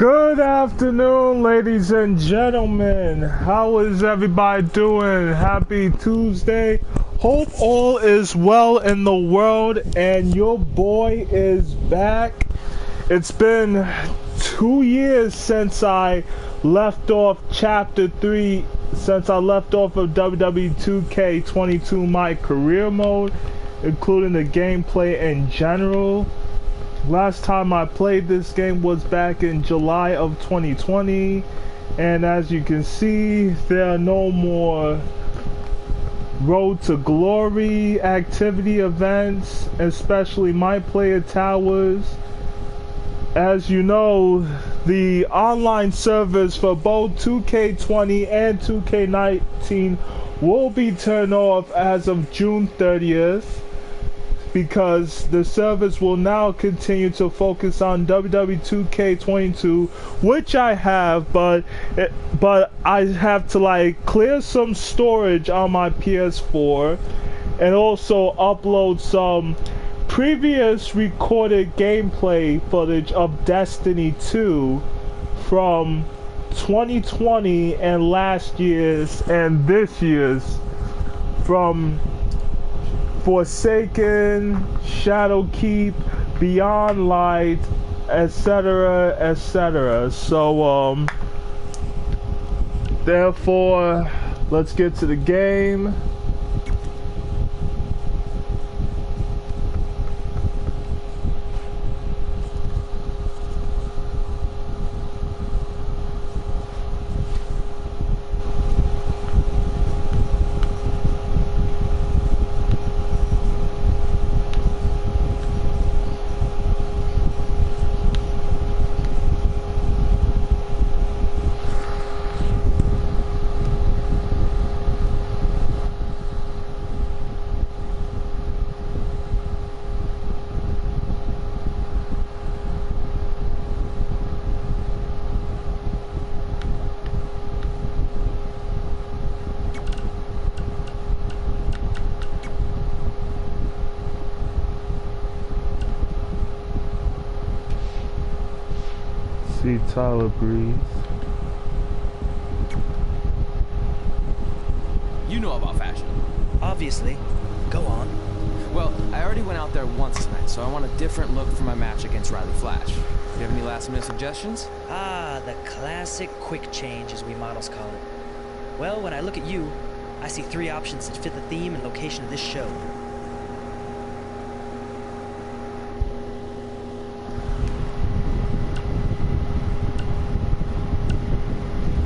Good afternoon, ladies and gentlemen. How is everybody doing? Happy Tuesday. Hope all is well in the world and your boy is back. It's been 2 years since I left off chapter 3, since I left off of WWE 2K20 MyCareer Mode, including the gameplay in general. Last time I played this game was back in July of 2020, and as you can see, there are no more Road to Glory activity events, especially My Player Towers. As you know, the online servers for both 2K20 and 2K19 will be turned off as of June 30th. Because the servers will now continue to focus on WWE 2K22, which I have, but I have to like clear some storage on my PS4 and also upload some previous recorded gameplay footage of Destiny 2 from 2020 and last year's and this year's, from Forsaken, Shadowkeep, Beyond Light, etc., etc. So, therefore, let's get to the game. See Tyler breathe. You know about fashion. Obviously. Go on. Well, I already went out there once tonight, so I want a different look for my match against Riley Flash. Do you have any last-minute suggestions? Ah, the classic quick change, as we models call it. Well, when I look at you, I see 3 options that fit the theme and location of this show.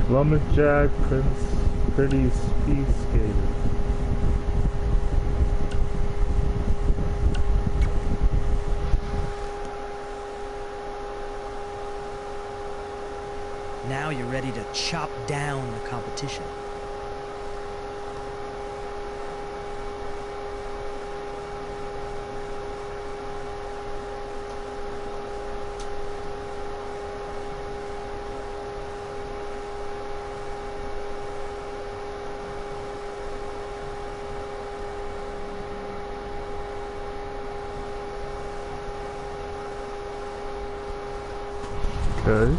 Lumberjack, Pretty Speed Skater. Now you're ready to chop down the competition. Okay.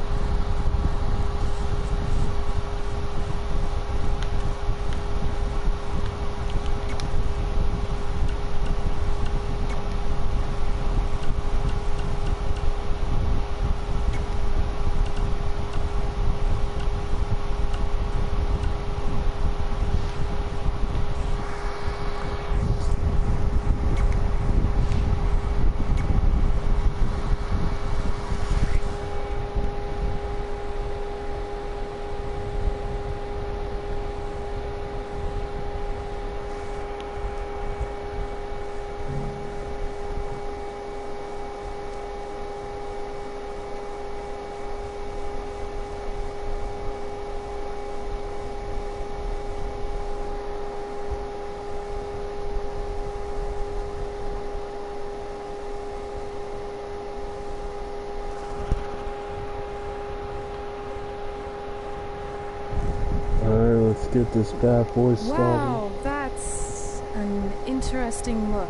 Let's get this bad boy started. Wow, that's an interesting look.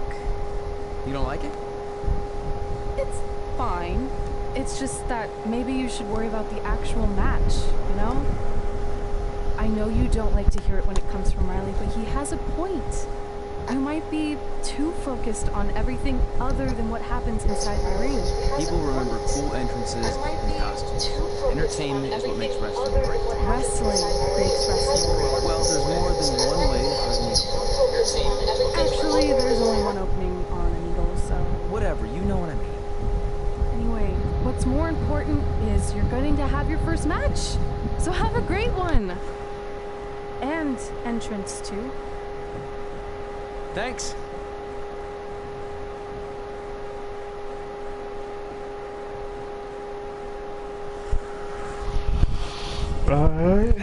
You don't like it? It's fine. It's just that maybe you should worry about the actual match, you know? I know you don't like to hear it when it comes from Riley, but he has a point. You might be too focused on everything other than what happens inside the ring. People remember cool entrances and costumes. Entertainment is what makes wrestling great. Wrestling makes wrestling great. Well, there's more than one way to thread a needle. Actually, there's only one opening on a needle, so... Whatever, you know what I mean. Anyway, what's more important is you're going to have your first match. So have a great one. And entrance, too. Thanks. Alright.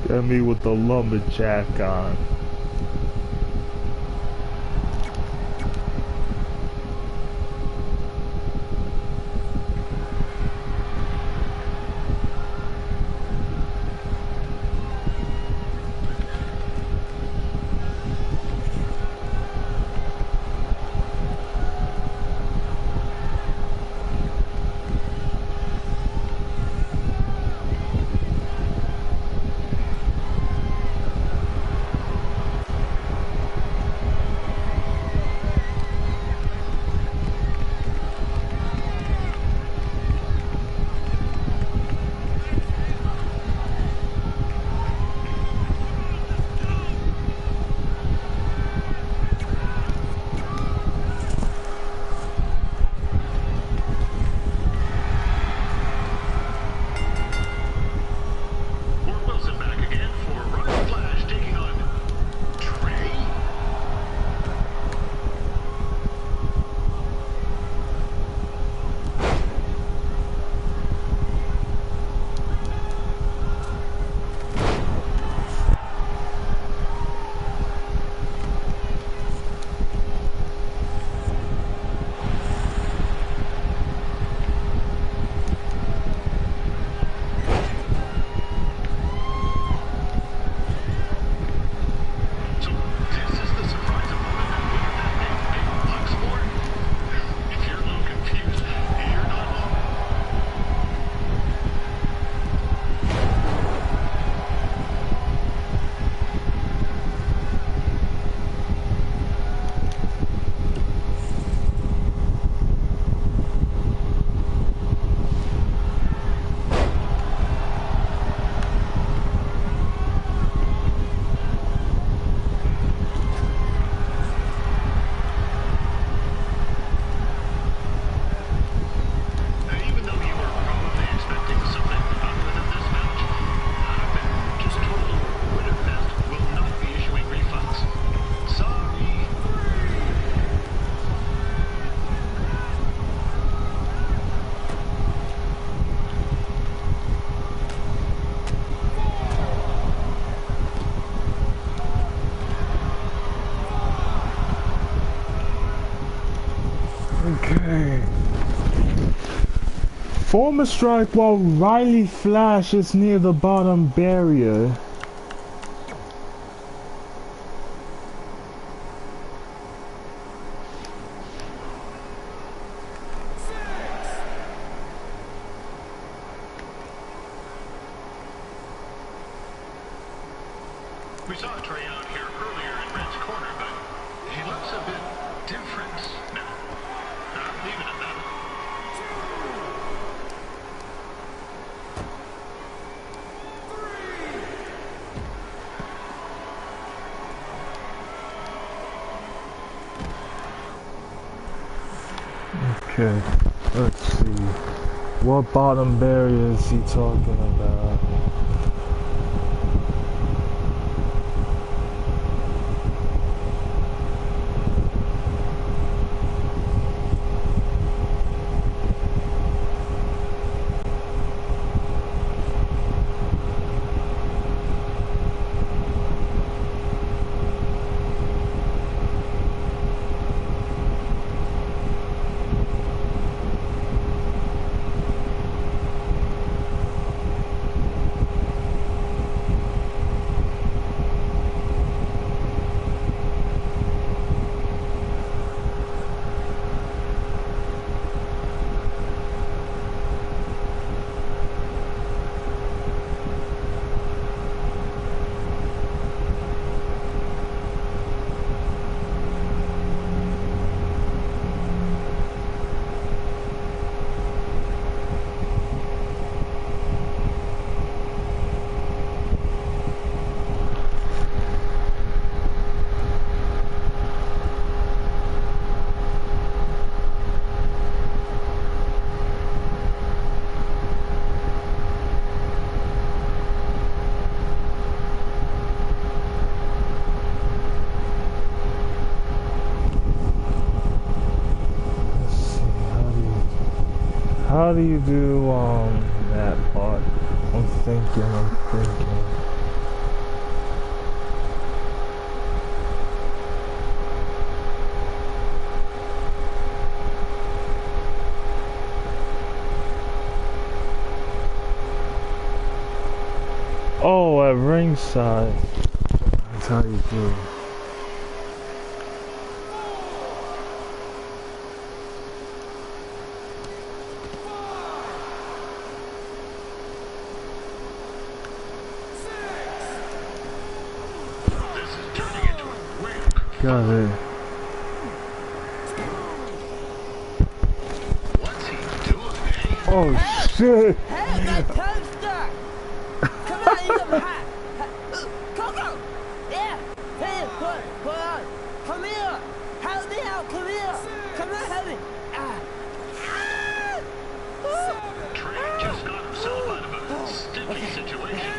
Get me with the lumberjack on. Okay. Form a strike while Riley Flash is near the bottom barrier. We saw Trey out here earlier in Red's corner, but he looks a bit different Okay, let's see. What bottom barrier is he talking about? How do you do that part? I'm thinking. Oh, at ringside. That's how you do. Got it. What's he doing? Oh shit! Hey, my toaster! Come on, you little hat! Coco! Yeah! Hey, pull on! Come here! Help me out! Come here! Come on, help me! Trey just got himself out of a sticky situation,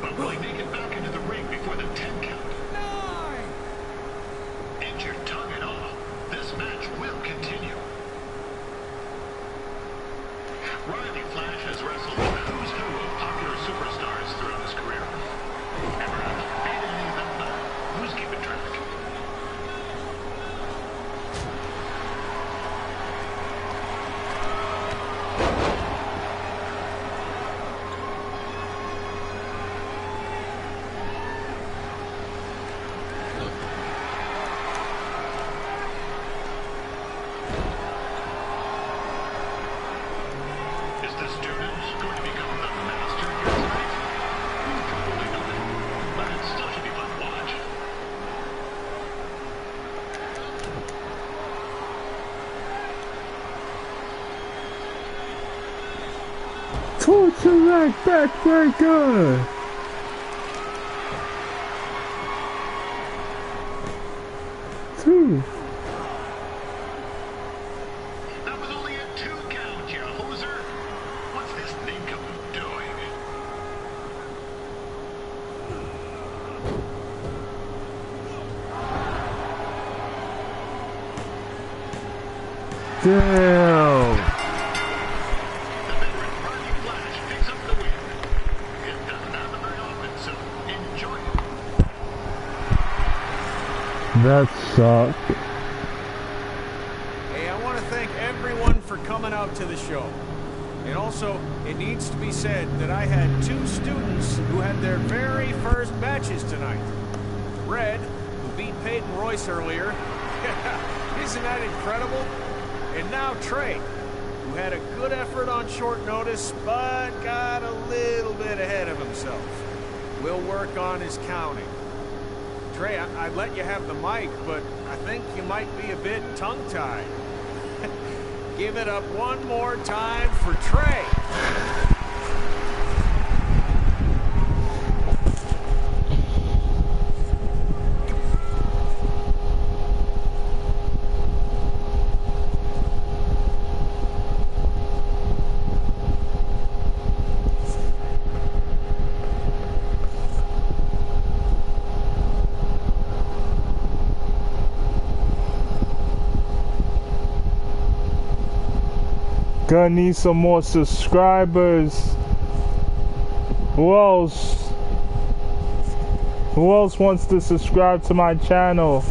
but will he make it back into the ring before the 10 count? Injured tongue and all, this match will continue. Riley Flash has wrestled with who's who of popular superstars throughout his career. Ever beat any of them? Who's keeping track? Is the student going to become the master here tonight? Probably not, but it still should be fun to watch. Torture rack backbreaker! Two. That was only a 2 count, you hoser. What's this nincompoop doing? Damn! The veteran Riley Flash picks up the win. It doesn't happen very often, so enjoy it. That sucked. Hey, I want to thank everyone for coming out to the show. And also, it needs to be said that I had 2 students who had their very first matches tonight. Red, who beat Peyton Royce earlier. Isn't that incredible? And now Trey, who had a good effort on short notice, but got a little bit ahead of himself. We'll work on his counting. Trey, I'd let you have the mic, but I think you might be a bit tongue-tied. Give it up one more time for Trey. Gonna need some more subscribers. Who else? Who else wants to subscribe to my channel?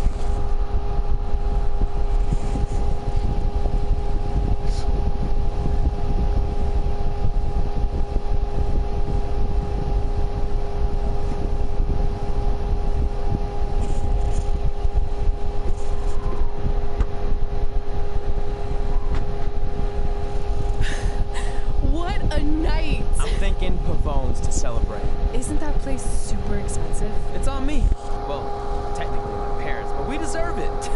What a night! I'm thinking pavones to celebrate. Isn't that place super expensive? It's on me. Well, technically my parents, but we deserve it.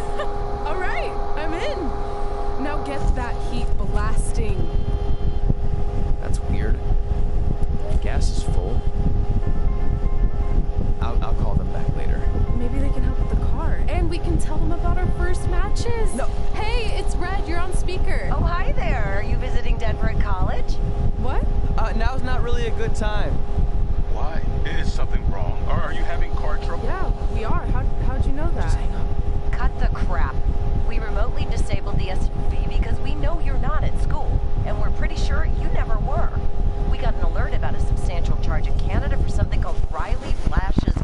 All right, I'm in. Now get that heat blasting. That's weird. Gas is full. I'll call them back later. Maybe they can help with the car. And we can tell them about our first matches. No. Hey, it's Red. You're on speaker. Oh, hi there. Are you visiting Denver at college? What? Now's not really a good time. Why? Is something wrong? Or are you having car trouble? Yeah, we are. How'd you know that? Just hang up. Cut the crap. We remotely disabled the SUV because we know you're not at school, and we're pretty sure you never were. We got an alert about a substantial charge in Canada for something called Riley Flash's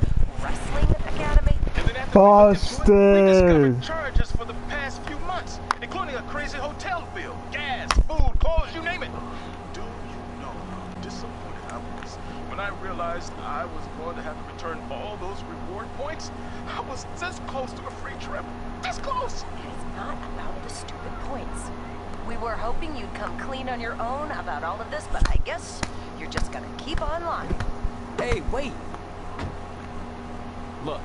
Wrestling Academy. And then after we looked into it, we discovered Busted. charges for the past few months, including a crazy hotel bill, gas, food, clothes, you name it. Do you know how disappointed I was when I realized I was going to have to return all those reward points? I was this close to a free trip. This close. It is not about the stupid points. We were hoping you'd come clean on your own about all of this, but I guess you're just gonna keep on lying. Hey, wait. Look,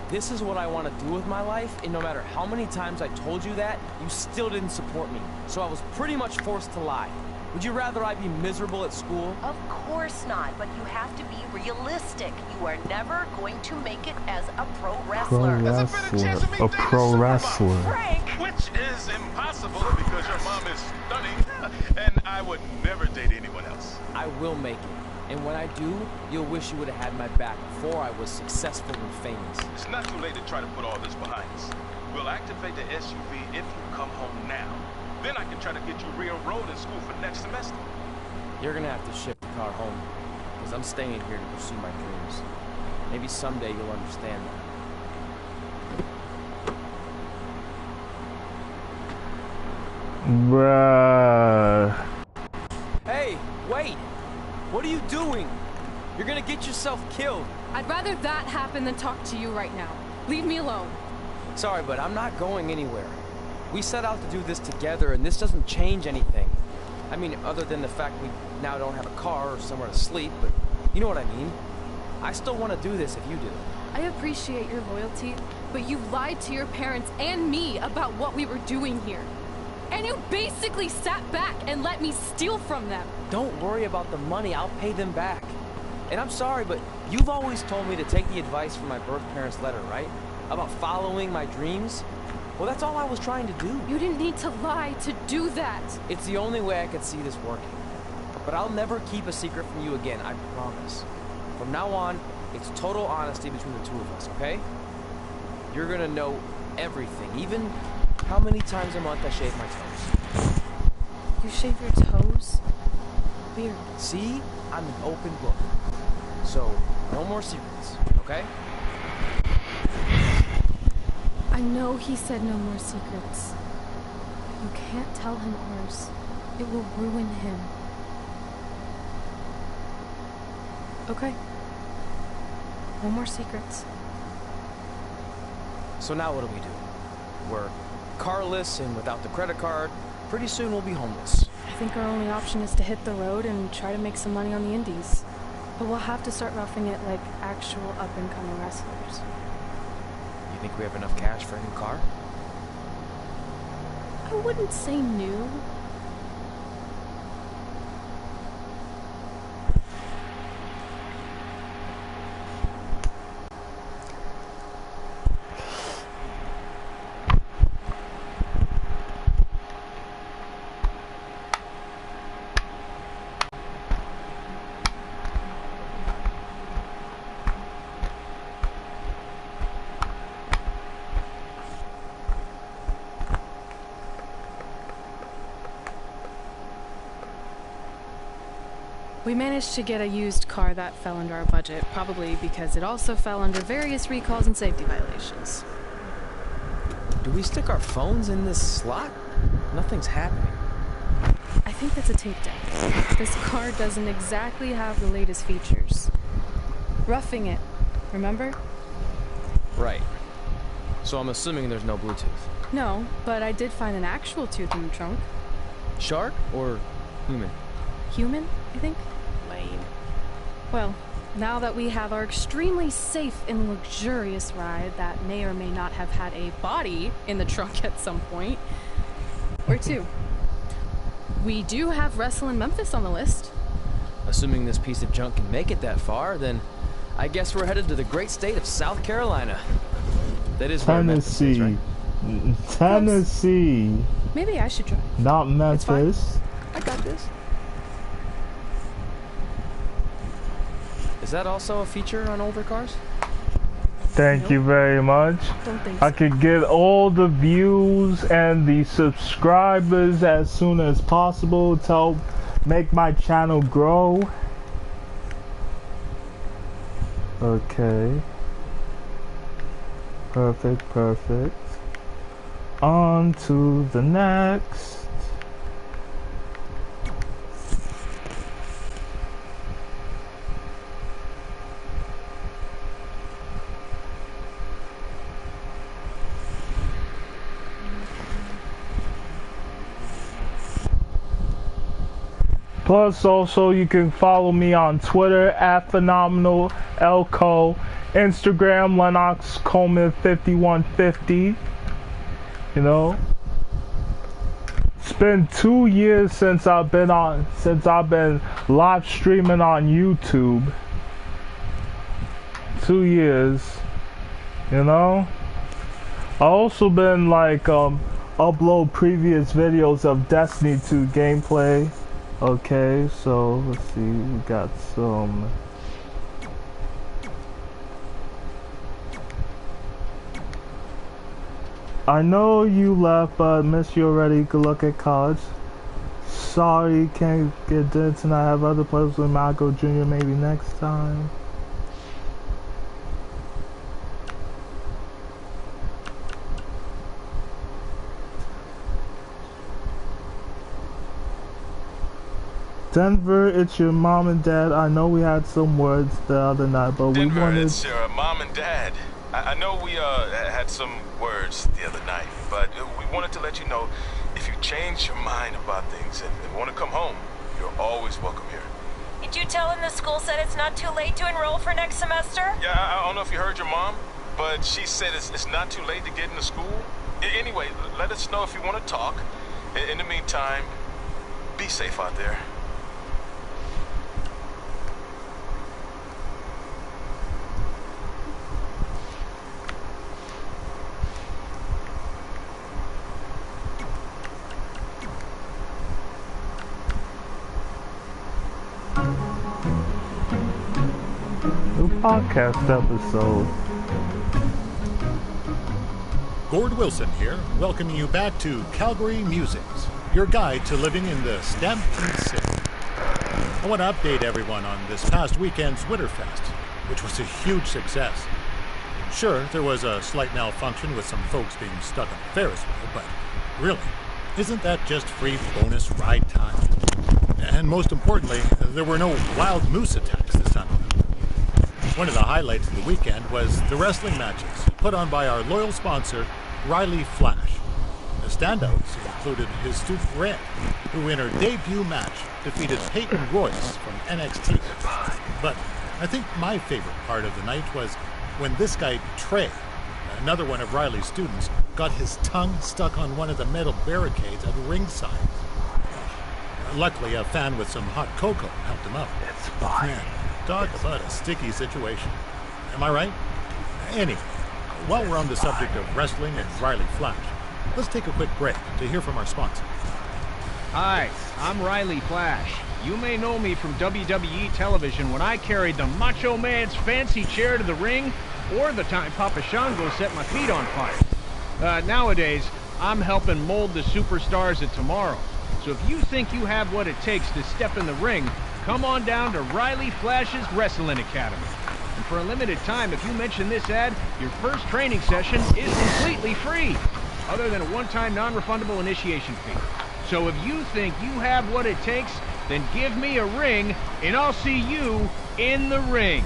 this is what I want to do with my life, and no matter how many times I told you that, you still didn't support me. So I was pretty much forced to lie. Would you rather I be miserable at school? Of course not, but you have to be realistic. You are never going to make it as a pro wrestler. There's a better chance of me A dating pro supermodel. wrestler. Frank! Which is impossible because your mom is stunning, and I would never date anyone else. I will make it. And when I do, you'll wish you would have had my back before I was successful and famous. It's not too late to try to put all this behind us. We'll activate the SUV if you come home now. Then I can try to get you re-enrolled in school for next semester. You're gonna have to ship the car home, because I'm staying here to pursue my dreams. Maybe someday you'll understand that. Bruh. Hey, wait! What are you doing? You're gonna get yourself killed. I'd rather that happen than talk to you right now. Leave me alone. Sorry, but I'm not going anywhere. We set out to do this together, and this doesn't change anything. I mean, other than the fact we now don't have a car or somewhere to sleep, but you know what I mean. I still want to do this if you do. I appreciate your loyalty, but you lied to your parents and me about what we were doing here. And you basically sat back and let me steal from them. Don't worry about the money, I'll pay them back. And I'm sorry, but you've always told me to take the advice from my birth parents' letter, right? About following my dreams? Well, that's all I was trying to do. You didn't need to lie to do that. It's the only way I could see this working. But I'll never keep a secret from you again, I promise. From now on, it's total honesty between the two of us, okay? You're gonna know everything, even how many times a month I shave my toes. You shave your toes? Weird. See? I'm an open book. So, no more secrets, okay? I know he said no more secrets. You can't tell him ours. It will ruin him. Okay. No more secrets. So now what do? We're carless and without the credit card. Pretty soon we'll be homeless. I think our only option is to hit the road and try to make some money on the indies. But we'll have to start roughing it like actual up-and-coming wrestlers. You think we have enough cash for a new car? I wouldn't say new. We managed to get a used car that fell under our budget, probably because it also fell under various recalls and safety violations. Do we stick our phones in this slot? Nothing's happening. I think that's a tape deck. This car doesn't exactly have the latest features. Roughing it, remember? Right. So I'm assuming there's no Bluetooth. No, but I did find an actual tooth in the trunk. Shark or human? Human, I think? Lame. Well, now that we have our extremely safe and luxurious ride that may or may not have had a body in the trunk at some point, or two. We do have Wrestle in Memphis on the list. Assuming this piece of junk can make it that far, then I guess we're headed to the great state of South Carolina. That is where Memphis is, right? Tennessee. Maybe I should drive. Not Memphis. I got this. Is that also a feature on older cars? Thank you very much. Don't think so. I could get all the views and the subscribers as soon as possible to help make my channel grow. Okay. Perfect, perfect. On to the next. Plus, also, you can follow me on Twitter at PhenomenalElco, Instagram Lennox Coleman 5150. You know, it's been 2 years since I've been live streaming on YouTube. 2 years, you know. I also been like upload previous videos of Destiny 2 gameplay. Okay, so let's see, we got some. I know you left, but miss you already. Good luck at college. Sorry, can't get dinner tonight. I have other plans with Marco Jr. maybe next time. Denver, it's your mom and dad. I know we had some words the other night, but Denver, we wanted... it's your mom and dad. I know we had some words the other night, but we wanted to let you know if you change your mind about things and want to come home, you're always welcome here. Did you tell him the school said it's not too late to enroll for next semester? Yeah, I don't know if you heard your mom, but she said it's not too late to get into school. Anyway, let us know if you want to talk. In the meantime, be safe out there. New podcast episode. Gord Wilson here, welcoming you back to Calgary Musings, your guide to living in the Stampede City. I want to update everyone on this past weekend's Winterfest, which was a huge success. Sure, there was a slight malfunction with some folks being stuck on the Ferris wheel, but really, isn't that just free bonus ride time? And most importantly, there were no wild moose attacks this time around. One of the highlights of the weekend was the wrestling matches put on by our loyal sponsor, Riley Flash. The standouts included his student Red, who in her debut match defeated Peyton Royce from NXT. But I think my favorite part of the night was when this guy Trey, another one of Riley's students, got his tongue stuck on one of the metal barricades at ringside. Luckily, a fan with some hot cocoa helped him out. It's fine. Man, talk about a sticky situation. Am I right? Anyway, while we're on the subject of wrestling and Riley Flash, let's take a quick break to hear from our sponsor. Hi, I'm Riley Flash. You may know me from WWE television when I carried the Macho Man's fancy chair to the ring, or the time Papa Shango set my feet on fire. Nowadays, I'm helping mold the superstars of tomorrow. So if you think you have what it takes to step in the ring, come on down to Riley Flash's Wrestling Academy. And for a limited time, if you mention this ad, your first training session is completely free, other than a one-time non-refundable initiation fee. So if you think you have what it takes, then give me a ring, and I'll see you in the ring.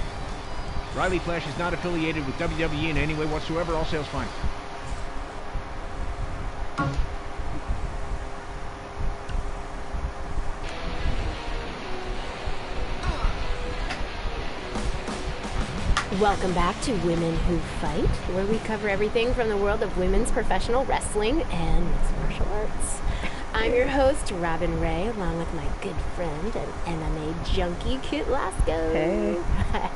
Riley Flash is not affiliated with WWE in any way whatsoever. All sales fine. Welcome back to Women Who Fight, where we cover everything from the world of women's professional wrestling and mixed martial arts. I'm your host, Robin Ray, along with my good friend and MMA junkie, Kit Lasco. Hey.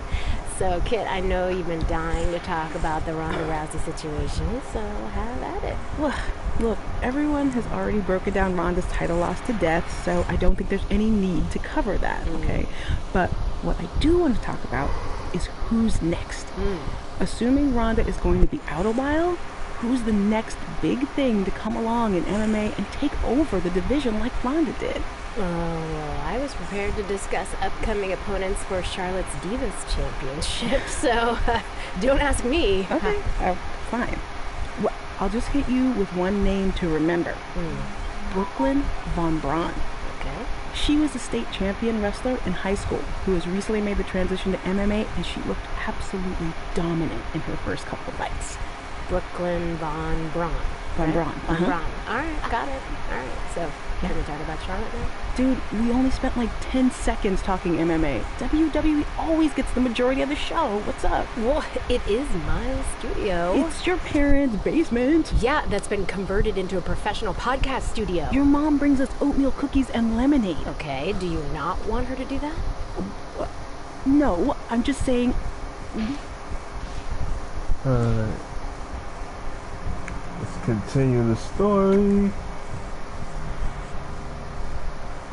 So, Kit, I know you've been dying to talk about the Ronda Rousey situation, so have at it. Well, look, everyone has already broken down Ronda's title loss to death, so I don't think there's any need to cover that, okay? But what I do want to talk about is who's next. Assuming Ronda is going to be out a while, who's the next big thing to come along in MMA and take over the division like Ronda did? Oh, well, I was prepared to discuss upcoming opponents for Charlotte's Divas Championship, so don't ask me. Okay, fine. Well, I'll just hit you with one name to remember. Brooklyn Von Braun. Okay. She was a state champion wrestler in high school who has recently made the transition to MMA, and she looked absolutely dominant in her first couple of fights. Brooklyn Von Braun. Von Braun. Von Braun. All right, got it. All right, so can we talk about Charlotte now? Dude, we only spent like 10 seconds talking MMA. WWE always gets the majority of the show. What's up? Well, it is my studio. It's your parents' basement. Yeah, that's been converted into a professional podcast studio. Your mom brings us oatmeal cookies and lemonade. Okay, do you not want her to do that? No, I'm just saying... Let's continue the story.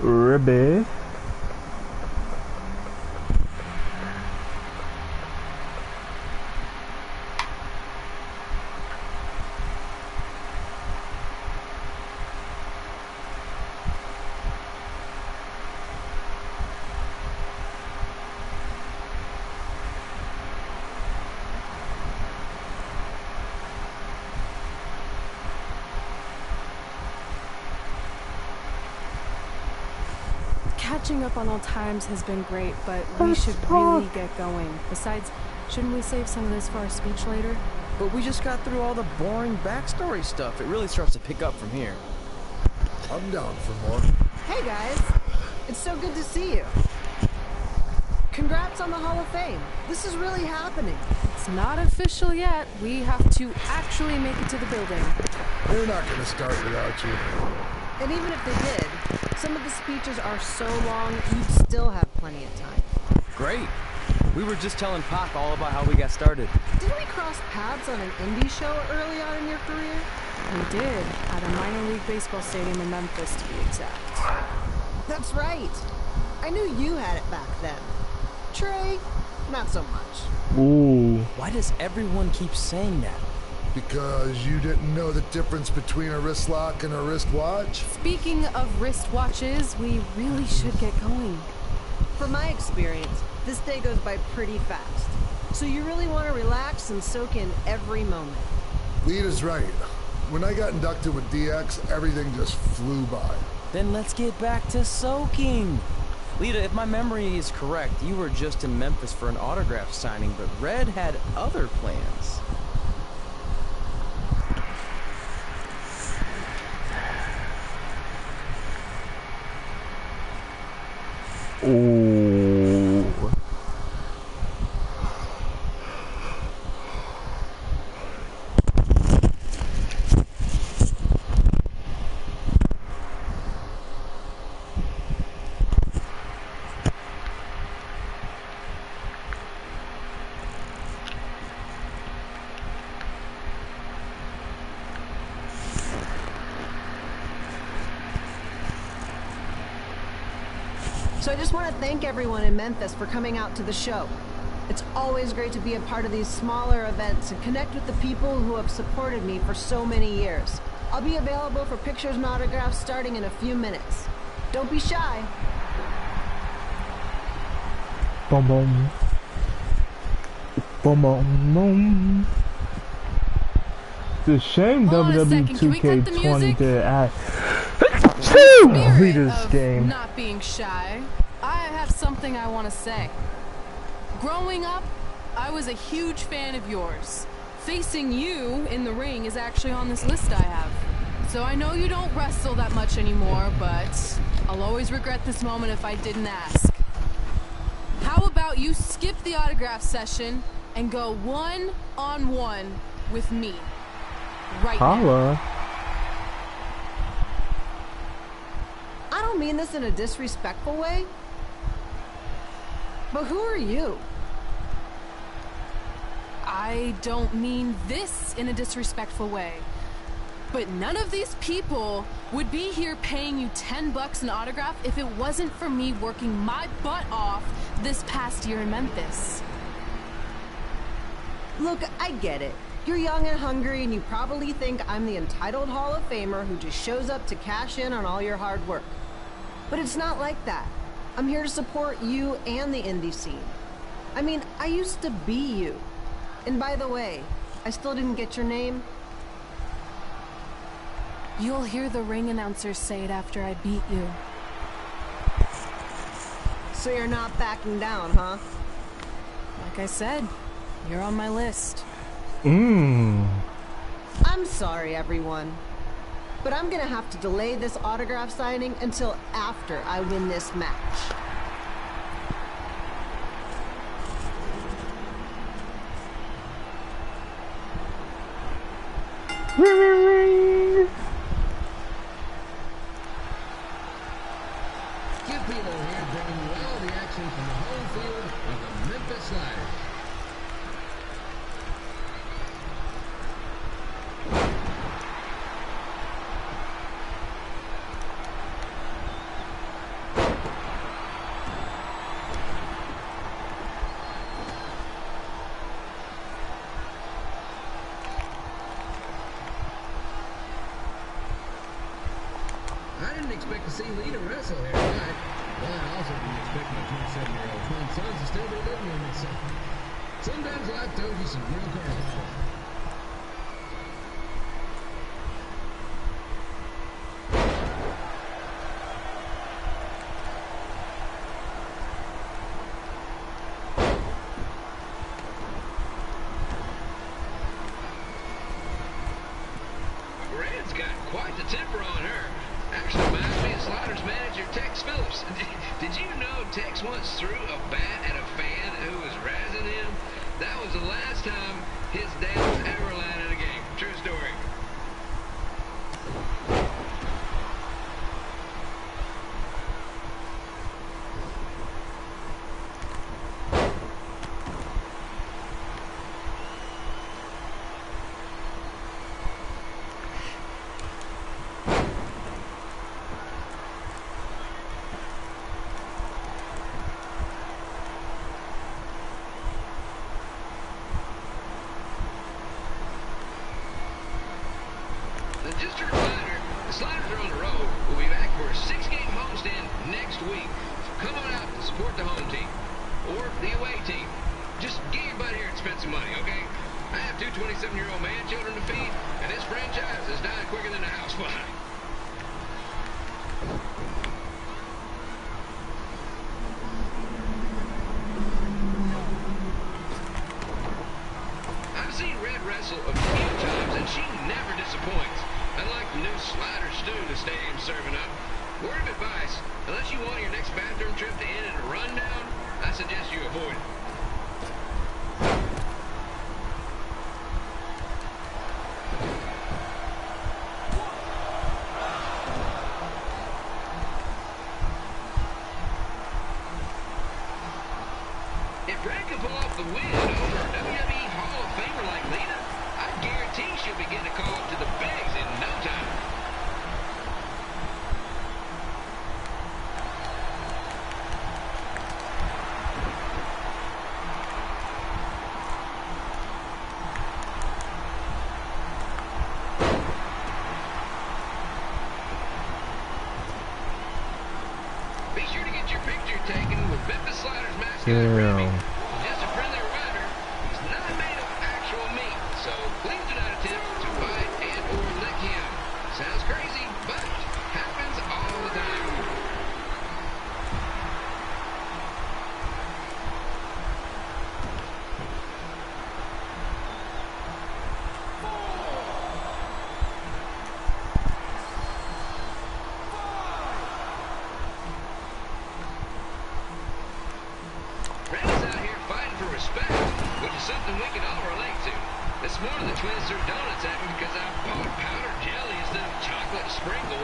Ribby. Catching up on old times has been great, but we should really get going. Besides, shouldn't we save some of this for our speech later? But we just got through all the boring backstory stuff. It really starts to pick up from here. I'm down for more. Hey guys, it's so good to see you. Congrats on the Hall of Fame. This is really happening. It's not official yet. We have to actually make it to the building. They're not going to start without you. And even if they did, some of the speeches are so long, you'd still have plenty of time. Great. We were just telling Pac all about how we got started. Didn't we cross paths on an indie show early on in your career? We did, at a minor league baseball stadium in Memphis, to be exact. That's right. I knew you had it back then. Trey, not so much. Ooh. Why does everyone keep saying that? Because you didn't know the difference between a wrist lock and a wristwatch? Speaking of wristwatches, we really should get going. From my experience, this day goes by pretty fast. So you really want to relax and soak in every moment. Lita's right. When I got inducted with DX, everything just flew by. Then let's get back to soaking. Lita, if my memory is correct, you were just in Memphis for an autograph signing, but Red had other plans. Ooh. So I just want to thank everyone in Memphis for coming out to the show. It's always great to be a part of these smaller events and connect with the people who have supported me for so many years. I'll be available for pictures and autographs starting in a few minutes. Don't be shy. Boom, boom. Boom, boom, boom. It's a shame WWE 2K20 did act. Lead this game. Not being shy, I have something I want to say. Growing up, I was a huge fan of yours. Facing you in the ring is actually on this list I have. So I know you don't wrestle that much anymore, but I'll always regret this moment if I didn't ask. How about you skip the autograph session and go one-on-one with me? Right now. I don't mean this in a disrespectful way, but who are you? I don't mean this in a disrespectful way, but none of these people would be here paying you $10 an autograph if it wasn't for me working my butt off this past year in Memphis. Look, I get it. You're young and hungry, and you probably think I'm the entitled Hall of Famer who just shows up to cash in on all your hard work. But it's not like that. I'm here to support you and the indie scene. I mean, I used to be you. And by the way, I still didn't get your name. You'll hear the ring announcers say it after I beat you. So you're not backing down, huh? Like I said, you're on my list. I'm sorry, everyone. But I'm gonna have to delay this autograph signing until after I win this match. Skip Pino here, bringing you all the action from the home field of the Memphis Sliders. I didn't expect to see Lita wrestle here tonight. Well, I also didn't expect my 27-year-old twin sons to still be living with me, so sometimes life throws you some real curveballs. Red's got quite the temper on her. Actually reminds me of Sliders manager Tex Phillips. Did you know Tex once threw a bat at a fan who was razzing him? That was the last time his dad was ever allowed in a game. True story. Just a reminder, the Sliders are on the road. We'll be back for a 6-game homestand next week. So come on out to support the home team or the away team. Just get your butt here and spend some money, okay? I have 2 27-year-old man children to feed, and this franchise is dying quicker than a house fly. I've seen Red wrestle a few times, and she never disappoints. Unlike the new slider stew the stadium's serving up. Word of advice, unless you want your next bathroom trip to end in a rundown, I suggest you avoid it. If Red can pull off the win over a WWE Hall of Famer like Lita, I guarantee she'll be getting a call up to the bigs in no time. Be sure to get get your picture taken with Memphis Sliders mascot Remy. Damn. Just a friendly reminder, he's not made of actual meat, so please do not attempt to bite and or lick him. Sounds crazy, but happens all the time. Randy's out here fighting for respect, which is something we can all relate to. This morning the twins threw donuts at me because I bought powdered jelly instead of chocolate sprinkle.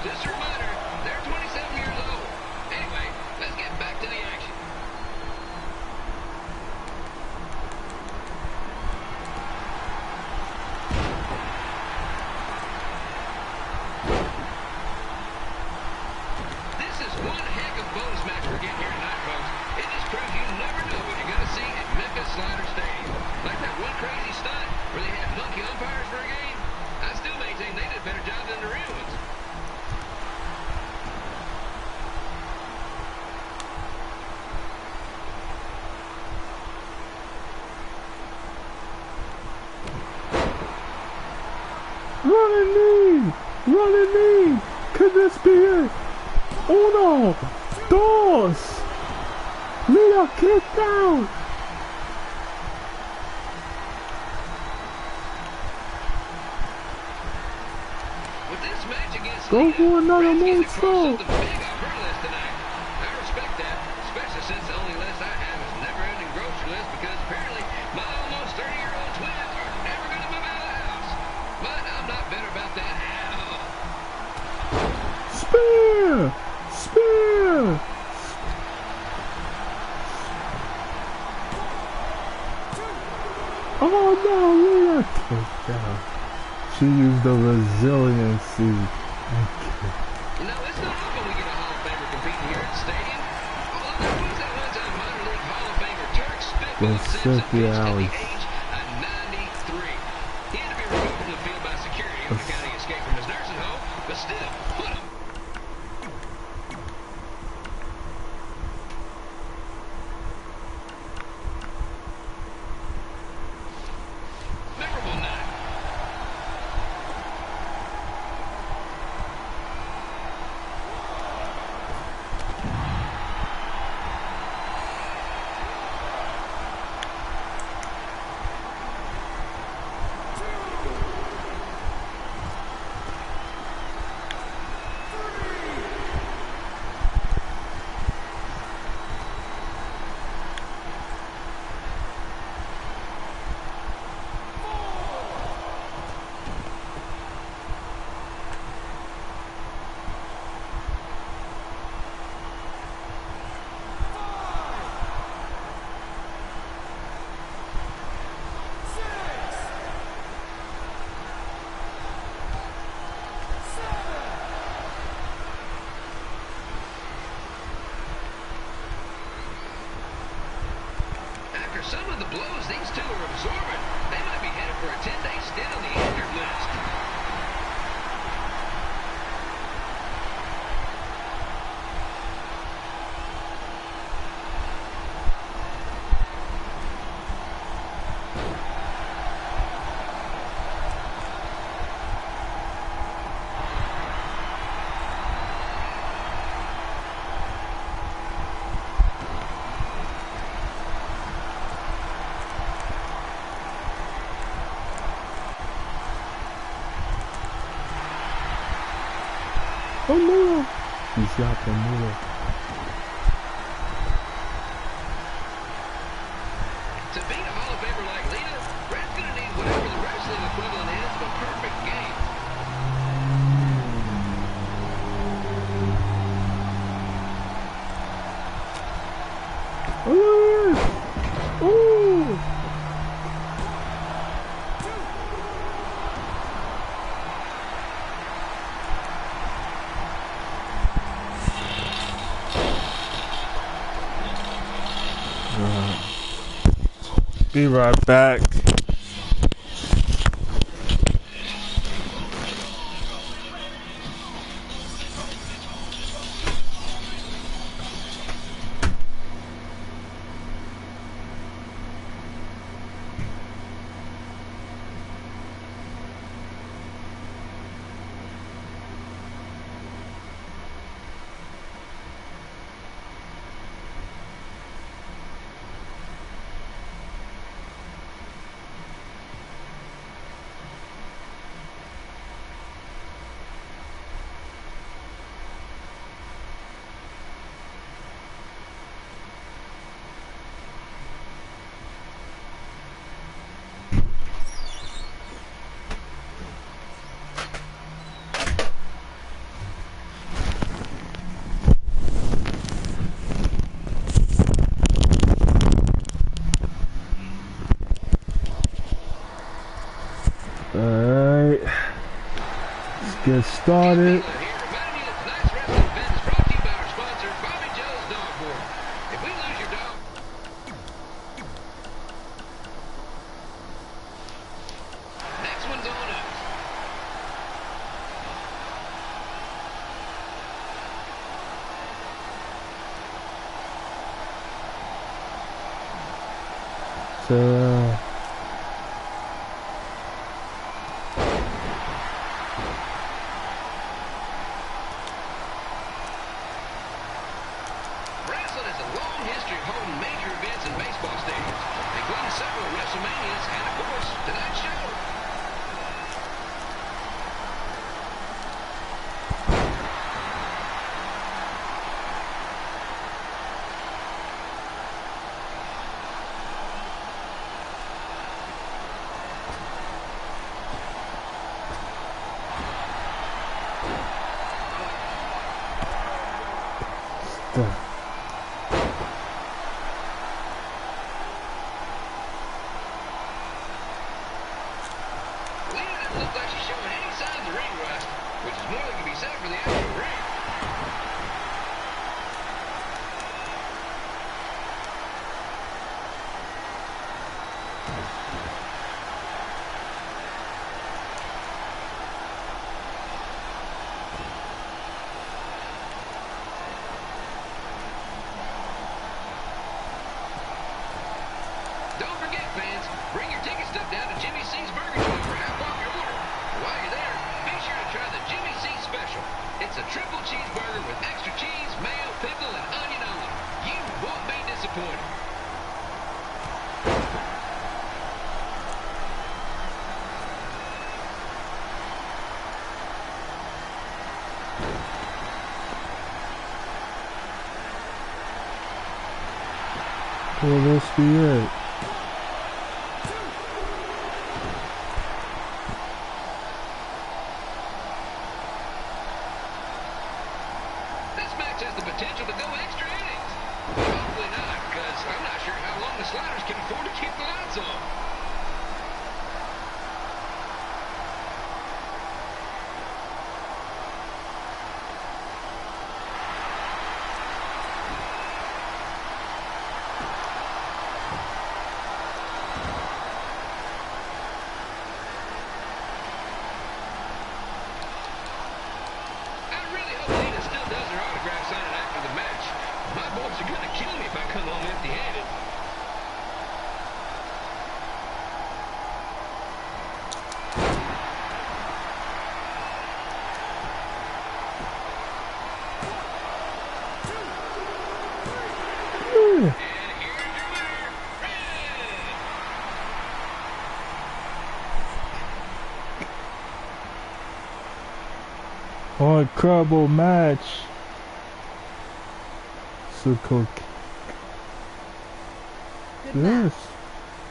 Just a reminder, they're 27 years old. Anyway, let's get back to the action. This is one heck of a bonus match we're getting here tonight, folks. It just proves you never know what you're going to see at Memphis Slider Stadium. Like that one crazy stunt where they had monkey umpires for a game. I still maintain they did a better job than the real ones. Running knee! Running knee! Could this be it? Uno! Dos! Leo, kick down! With this match against Go for another Redskins moonsault! across something big on her list tonight. I respect that, especially since the only list I have is never-ending grocery list because apparently my almost 30-year-old twins are never going to move out of the house. But I'm not bitter about that at all. Spear! Spear! Oh no, Leah kicked out. She used the resiliency. You know, it's not often we get a Hall of Famer competing here at the stadium. Although there was that one-time minor league Hall of Famer Turk Spitball Simpson pitched at the age of 93. He had to be removed from the field by security on account he escaped from his nursing home, but still, put him. Memorable night. After some of the blows these two are absorbing, they might be headed for a 10-day stint on the injured list. Oh no! He's got the move. To beat a Hall of Famer like Lita, Red's going to need whatever the wrestling equivalent is of a perfect game. Oh! Oh! Be right back. started. So, Wrestling has a long history of holding major events in baseball stadiums, including several WrestleManias and, of course, tonight's show. will this be it? This match has the potential to go extra innings. But hopefully not, because I'm not sure how long the Sliders can afford to keep the lights on. Oh, incredible match. So cool. Good match. Yes.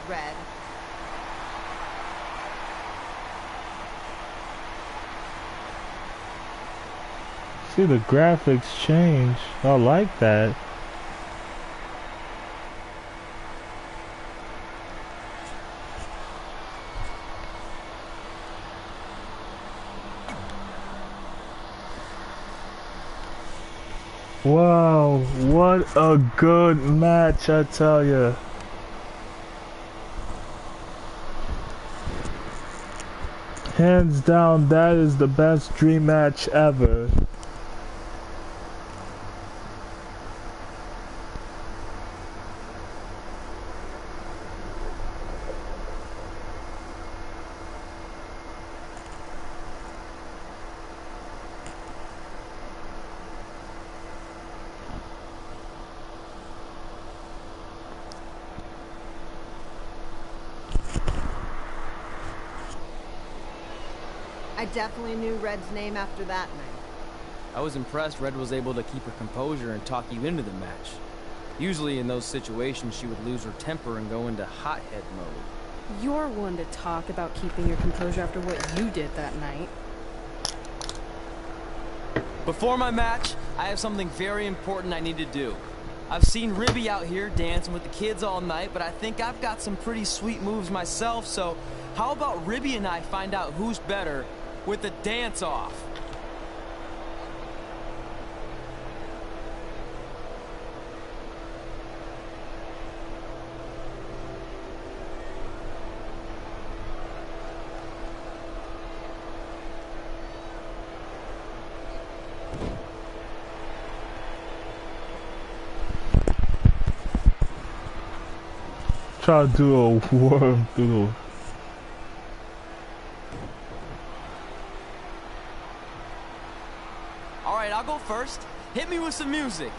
Red. See, the graphics change. I like that. Wow, what a good match, I tell ya. Hands down, that is the best dream match ever. I definitely knew Red's name after that night. I was impressed Red was able to keep her composure and talk you into the match. Usually in those situations she would lose her temper and go into hothead mode. You're one to talk about keeping your composure after what you did that night. Before my match, I have something very important I need to do. I've seen Ribby out here dancing with the kids all night, but I think I've got some pretty sweet moves myself, so how about Ribby and I find out who's better with the dance-off? Try to do a worm through. All right, I'll go first. Hit me with some music.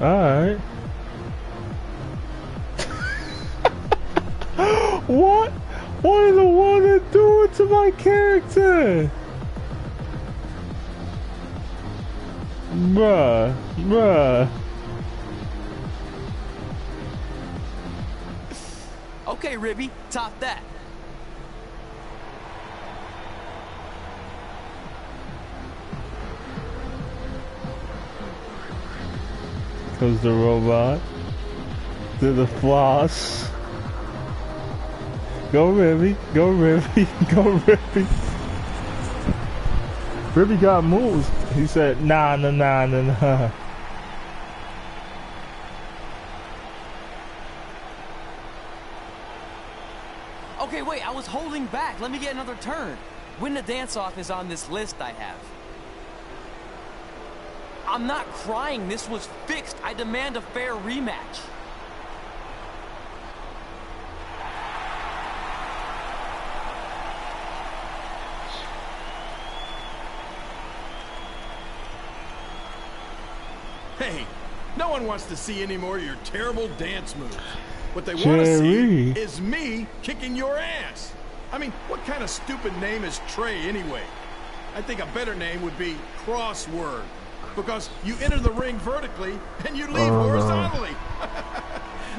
Alright. What? What is the water doing to my character? Bruh. Bruh. Okay, Ribby, top that. Goes the robot. To the floss. Go Ribby. Go Ribby. Go Ribby. Ribby got moves. He said, nah, nah, nah, nah, nah. Okay, wait, I was holding back. Let me get another turn. Win the dance-off is on this list I have. I'm not crying. This was fixed. I demand a fair rematch. Hey, no one wants to see any more of your terrible dance moves. What they want to see is me kicking your ass. I mean, what kind of stupid name is Trey anyway? I think a better name would be Crossword, because you enter the ring vertically and you leave horizontally.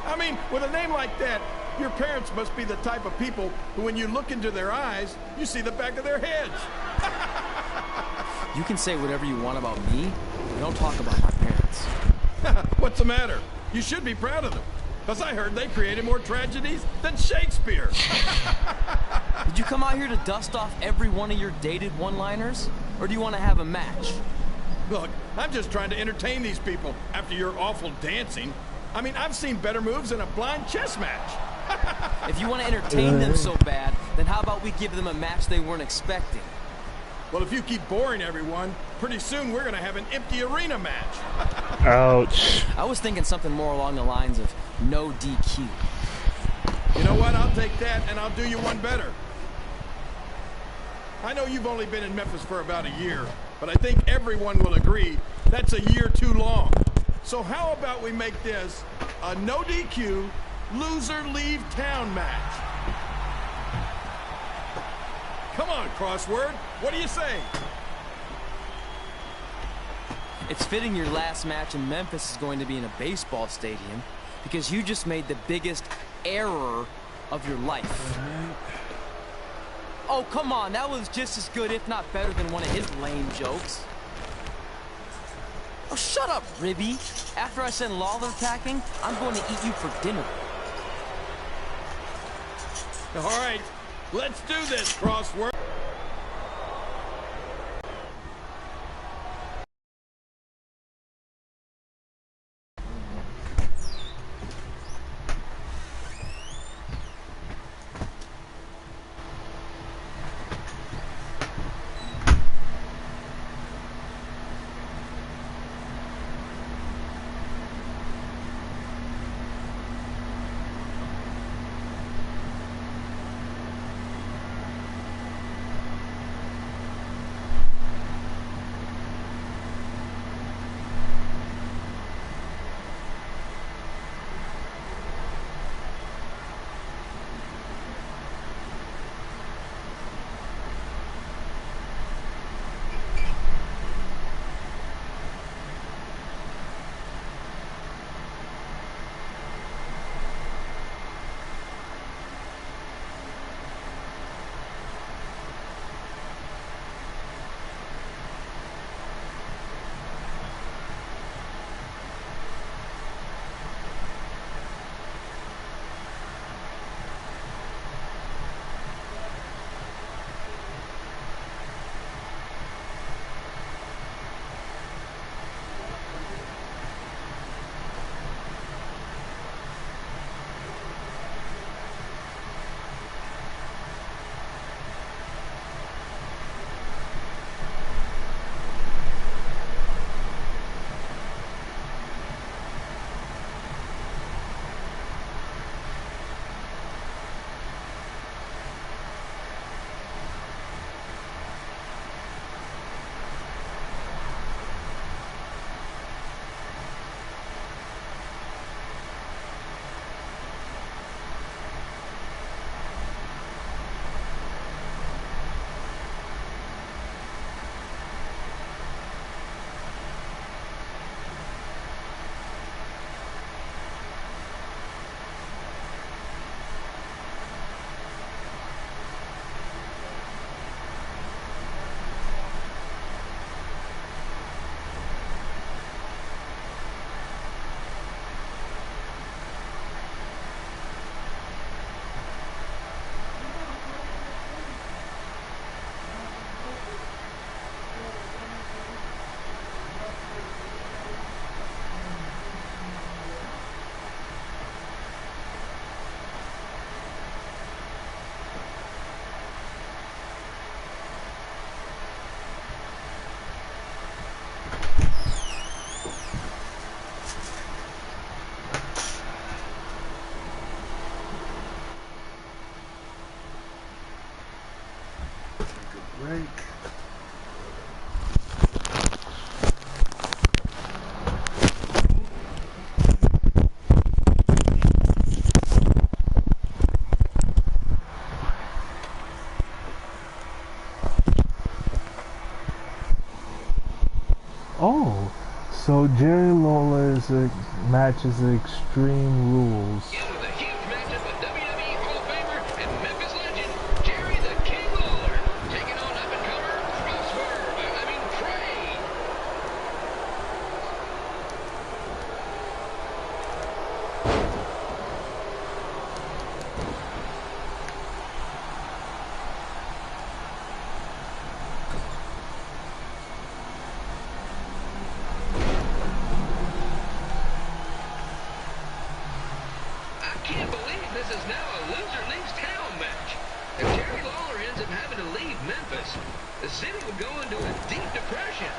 I mean, with a name like that, your parents must be the type of people who, when you look into their eyes, you see the back of their heads. You can say whatever you want about me, but don't talk about my parents. What's the matter? You should be proud of them, because I heard they created more tragedies than Shakespeare. Did you come out here to dust off every one of your dated one-liners? Or do you want to have a match? Look, I'm just trying to entertain these people after your awful dancing. I mean, I've seen better moves in a blind chess match. If you want to entertain them so bad, then how about we give them a match they weren't expecting? Well, if you keep boring everyone, pretty soon we're going to have an empty arena match. Ouch. I was thinking something more along the lines of no DQ. You know what? I'll take that, and I'll do you one better. I know you've only been in Memphis for about a year, but I think everyone will agree that's a year too long. So how about we make this a no DQ, loser leave town match? Come on, Crossword. What do you say? It's fitting your last match in Memphis is going to be in a baseball stadium because you just made the biggest error of your life. Oh, come on. That was just as good, if not better, than one of his lame jokes. Oh, shut up, Ribby. After I send Lawler packing, I'm going to eat you for dinner. All right, let's do this, Crossword. break. Oh, so Jerry Lawler's match is Extreme Rules. It was a huge matchup with WWE Hall of Famer and Memphis legend Jerry the King Lawler taking on up-and-comer Trey. I can't believe this is now a loser leaves town match. If Jerry Lawler ends up having to leave Memphis, the city would go into a deep depression,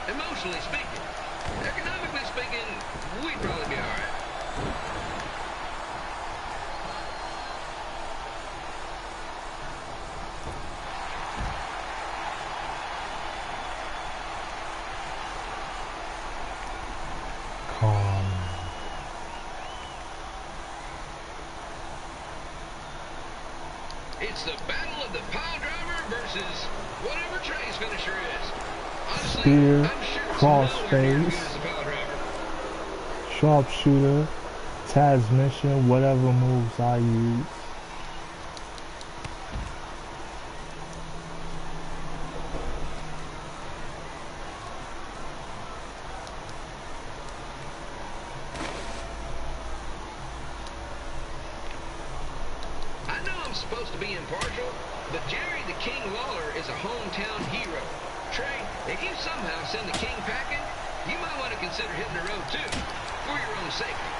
emotionally speaking. Economically speaking, we'd probably be all right. Calm. It's the battle of the pile driver versus whatever Trey's finisher is. Honestly, Spear, I'm sure it's nowhere near as good crossface, as the pile driver. sharpshooter, transmission, whatever moves I use. I know I'm supposed to be impartial, but Jerry the King Lawler is a hometown hero. Trey, if you somehow send the King packing, you might want to consider hitting the road too, for your own safety.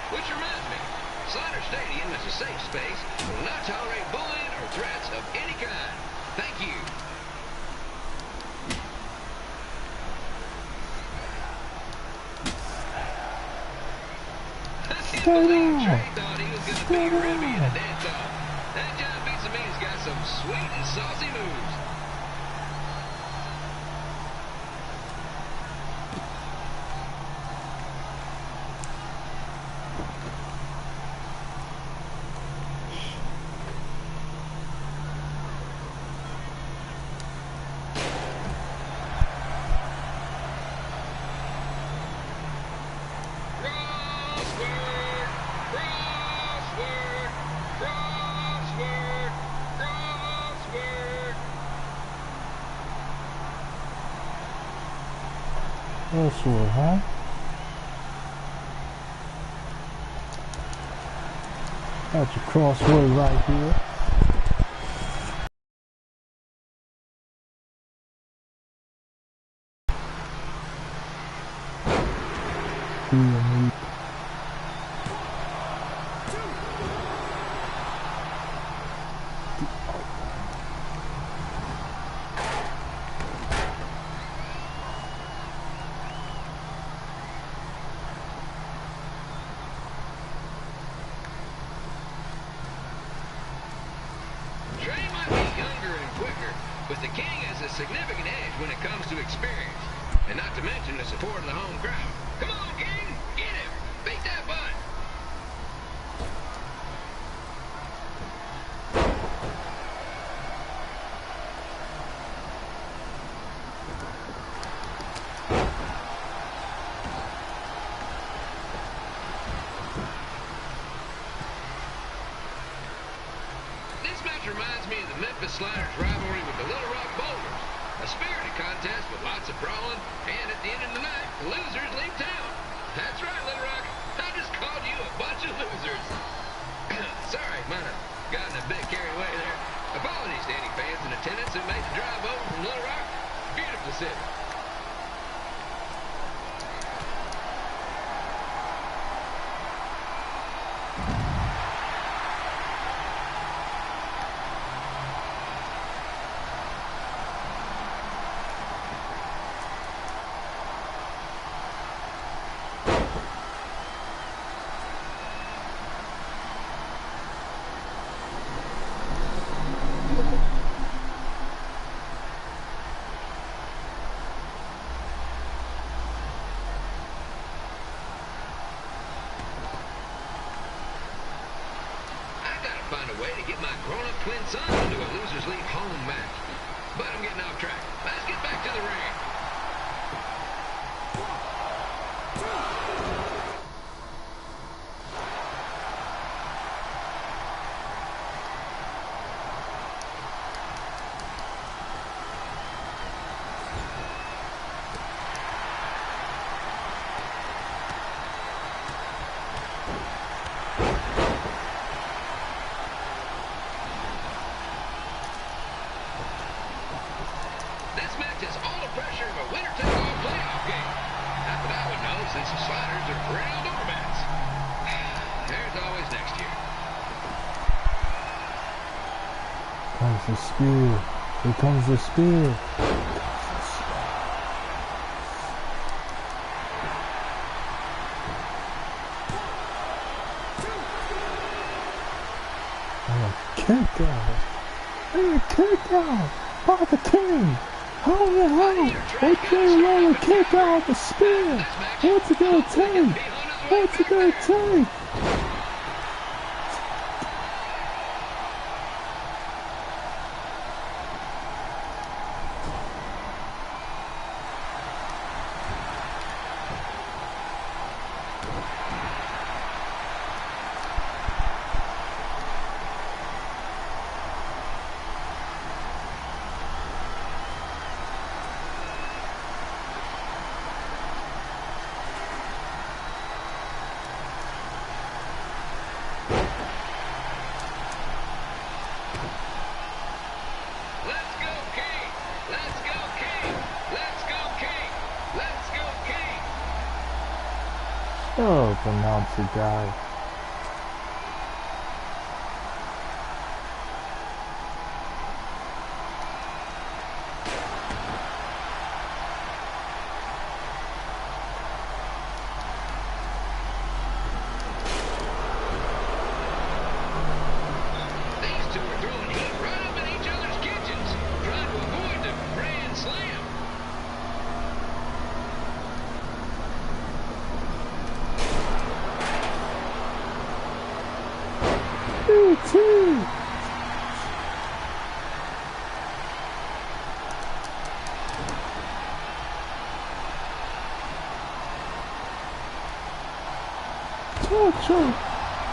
Which reminds me, Slaughter Stadium is a safe space and will not tolerate bullying or threats of any kind. Thank you. I can't believe Trey thought he was going to be Ribby in a dance-off. That John beats me has got some sweet and saucy moves. Crossword, huh? Got your crossword right here. Trey might be younger and quicker, but the King has a significant edge when it comes to experience, and not to mention the support of the home crowd. Come on, King! Get him! Beat that butt! This match reminds me of the Memphis Sliders rivalry with the Little Rock Boulders. A spirited contest with lots of brawling, and at the end of the night, the losers leave town. That's right, Little Rock. I just called you a bunch of losers. Sorry, might have gotten a bit carried away there. Apologies to any fans in attendance who made the drive over from Little Rock. Beautiful city. way to get my grown-up twin son into a Losers League home match. But I'm getting off track. Let's get back to the ring. The spear. Here comes the spear. Kick out. And kick out by the king. Holy hell. Okay, Lawler kick out the spear. What's it gonna take? What's it gonna take? Oh, announcer guy. These two are throwing heat right up in each other's kitchens, trying to avoid the Grand Slam.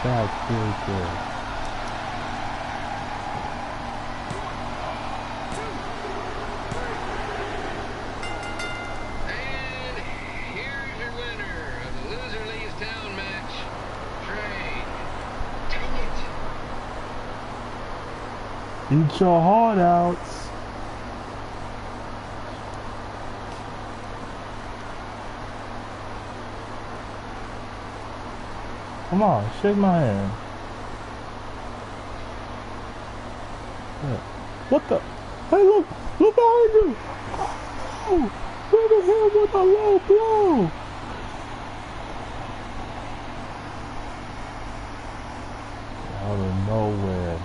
That's really good. And here's your winner of the Loser Leaves Town match, Trey. Dang it. Eat your heart outs. Come on, shake my hand. Yeah. What the? Hey, look! Look behind you! Oh! Look at him with a low blow! Out of nowhere.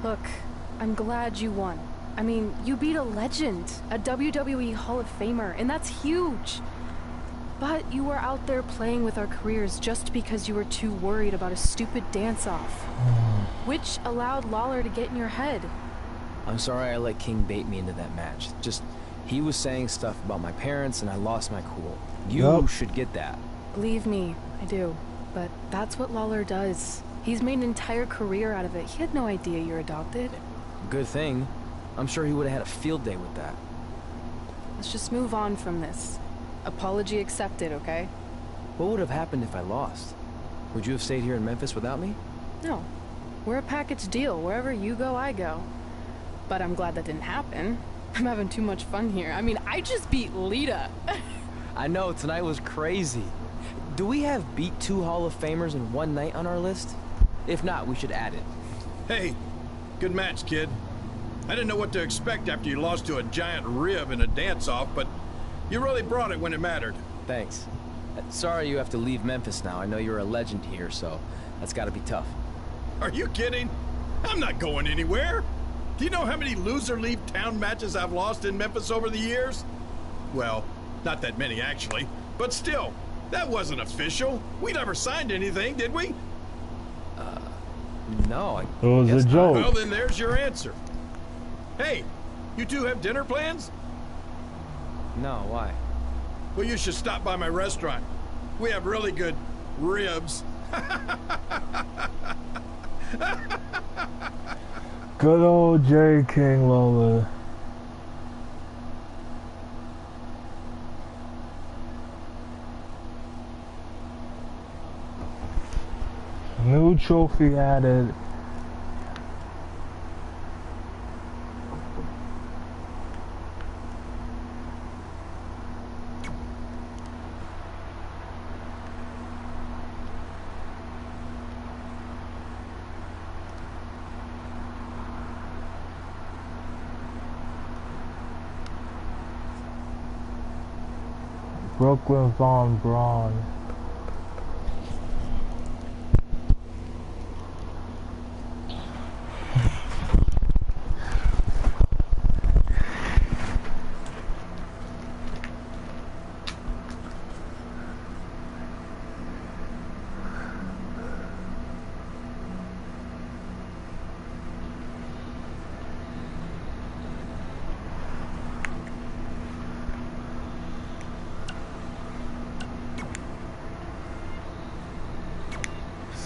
Look, I'm glad you won. I mean, you beat a legend, a WWE Hall of Famer, and that's huge. But you were out there playing with our careers just because you were too worried about a stupid dance-off, which allowed Lawler to get in your head. I'm sorry I let King bait me into that match. Just, he was saying stuff about my parents and I lost my cool. You should get that. Believe me, I do. But that's what Lawler does. He's made an entire career out of it. He had no idea you're adopted. Good thing. I'm sure he would have had a field day with that. Let's just move on from this. Apology accepted, okay? What would have happened if I lost? Would you have stayed here in Memphis without me? No. We're a package deal. Wherever you go, I go. But I'm glad that didn't happen. I'm having too much fun here. I mean, I just beat Lita. I know, tonight was crazy. Do we have beat 2 Hall of Famers in one night on our list? If not, we should add it. Hey, good match, kid. I didn't know what to expect after you lost to a giant rib in a dance-off, but you really brought it when it mattered. Thanks. Sorry you have to leave Memphis now. I know you're a legend here, so that's gotta be tough. Are you kidding? I'm not going anywhere. Do you know how many loser-leave-town matches I've lost in Memphis over the years? Well, not that many, actually. But still, that wasn't official. We never signed anything, did we? No, it was a joke. Well, then there's your answer. Hey, you two have dinner plans? No, why? Well, you should stop by my restaurant. We have really good ribs. Good old J. King Lola. New trophy added. Brooklyn Von Braun.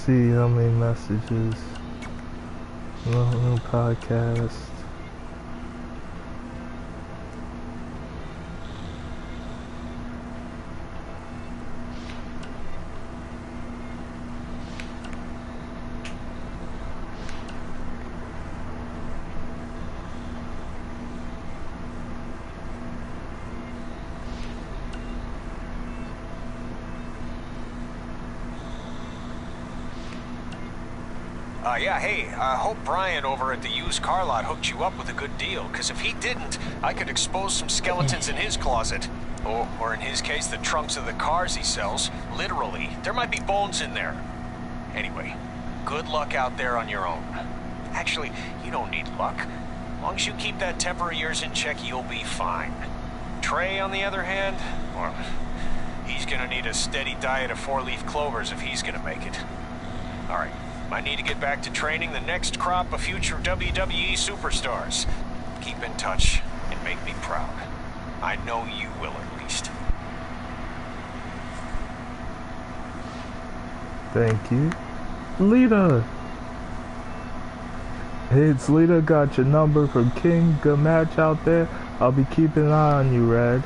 See how many messages. New podcast. Yeah, hey, I hope Brian over at the used car lot hooked you up with a good deal, because if he didn't, I could expose some skeletons in his closet. Or in his case, the trunks of the cars he sells. Literally, there might be bones in there. Anyway, good luck out there on your own. Actually, you don't need luck. As long as you keep that temper of yours in check, you'll be fine. Trey, on the other hand, well, he's gonna need a steady diet of 4-leaf clovers if he's gonna make it. All right. I need to get back to training the next crop of future WWE superstars. Keep in touch and make me proud. I know you will at least. Thank you. Lita! It's Lita, got your number from King. Good match out there. I'll be keeping an eye on you, Red.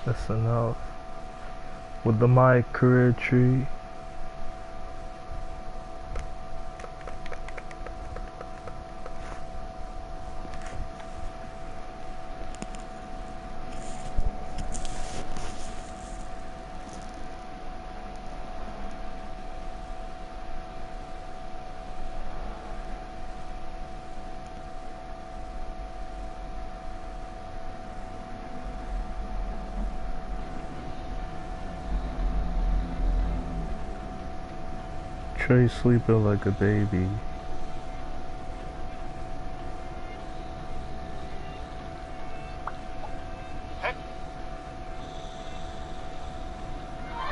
That's enough. With the MyCareer tree. Trey sleeping like a baby.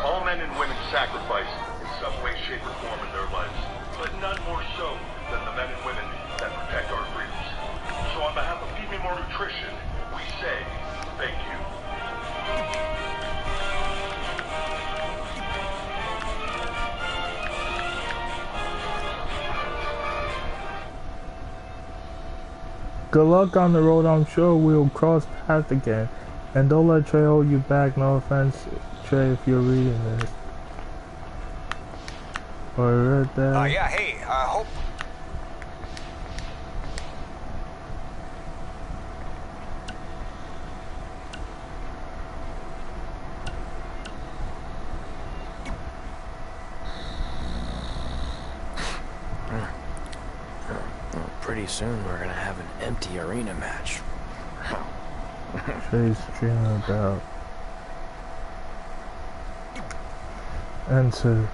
All men and women sacrifice in some way, shape, or form in their lives, but none more so than the men and women that protect our freedoms. So on behalf of Feed Me More Nutrition, we say thank you. Good luck on the road, I'm sure we'll cross paths again. And don't let Trey hold you back, no offense, Trey, if you're reading this. Or read that. Yeah, hey, hope... Pretty soon we're gonna have an empty arena match. Trey's dreaming about. Enter.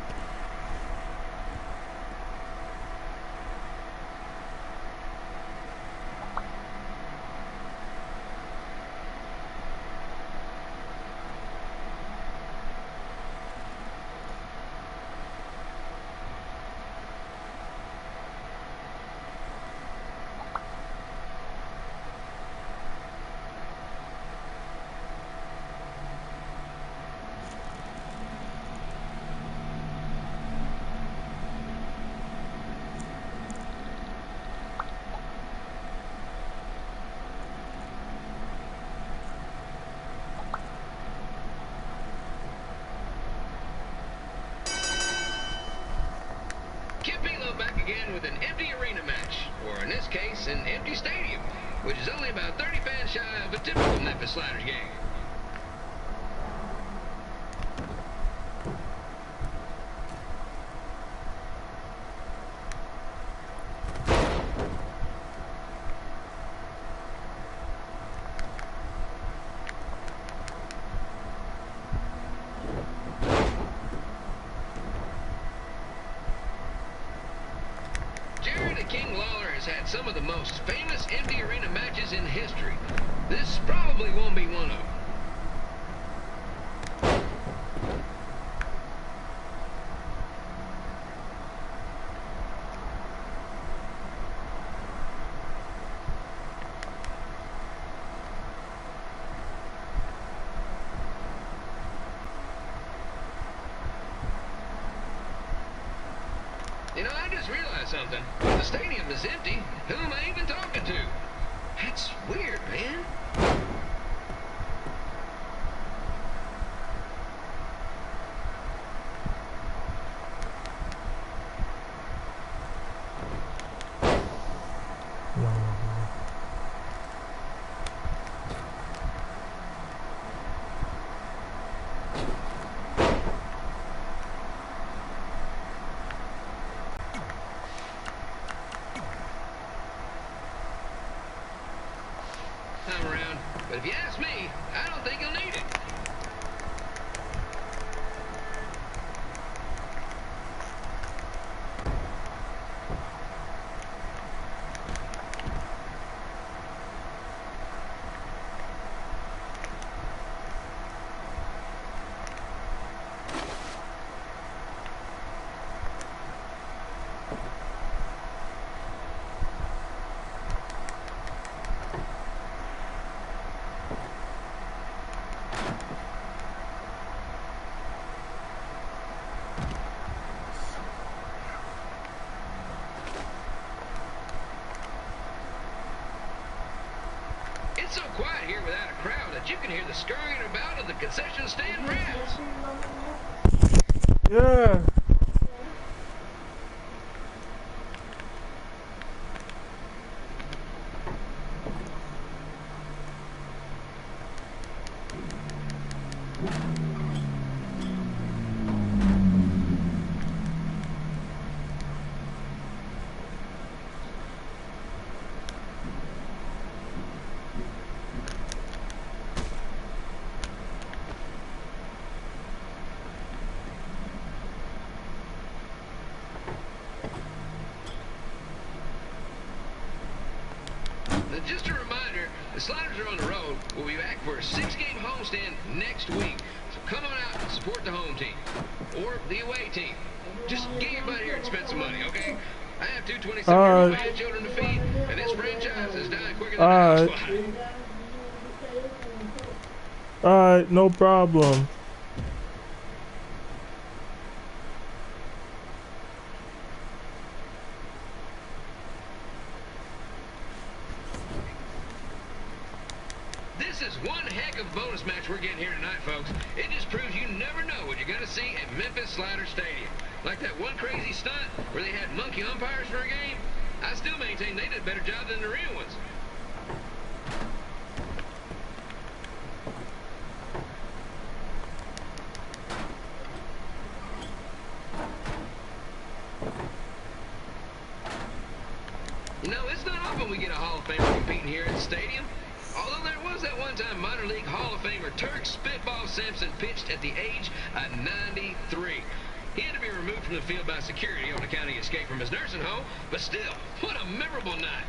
With an empty arena match, or in this case, an empty stadium, which is only about 30 fans shy of a typical Memphis Sliders game. Had some of the most famous empty arena matches in history. This probably won't be one of them. You know, I just realized something. The stadium is empty. Who am I even talking to? That's weird, man. Time around, but if you ask me, I don't think you'll need it. so quiet here without a crowd that you can hear the scurrying about of the concession stand rats. Yeah. Just a reminder, the Sliders are on the road. We'll be back for a 6-game homestand next week. So come on out and support the home team. Or the away team. Just get your butt here and spend some money, okay? I have 227-year-old children to feed, and this franchise is dying quicker than a house fly. Alright, no problem. This is one heck of a bonus match we're getting here tonight, folks. It just proves you never know what you're going to see at Memphis Slider Stadium. Like that one crazy stunt where they had monkey umpires for a game. I still maintain they did a better job than the real ones. You know, it's not often we get a Hall of Famer competing here at the stadium. Although there was that one-time minor league Hall of Famer Turk Spitball Simpson pitched at the age of 93. He had to be removed from the field by security on account of his escape from his nursing home, but still, what a memorable night.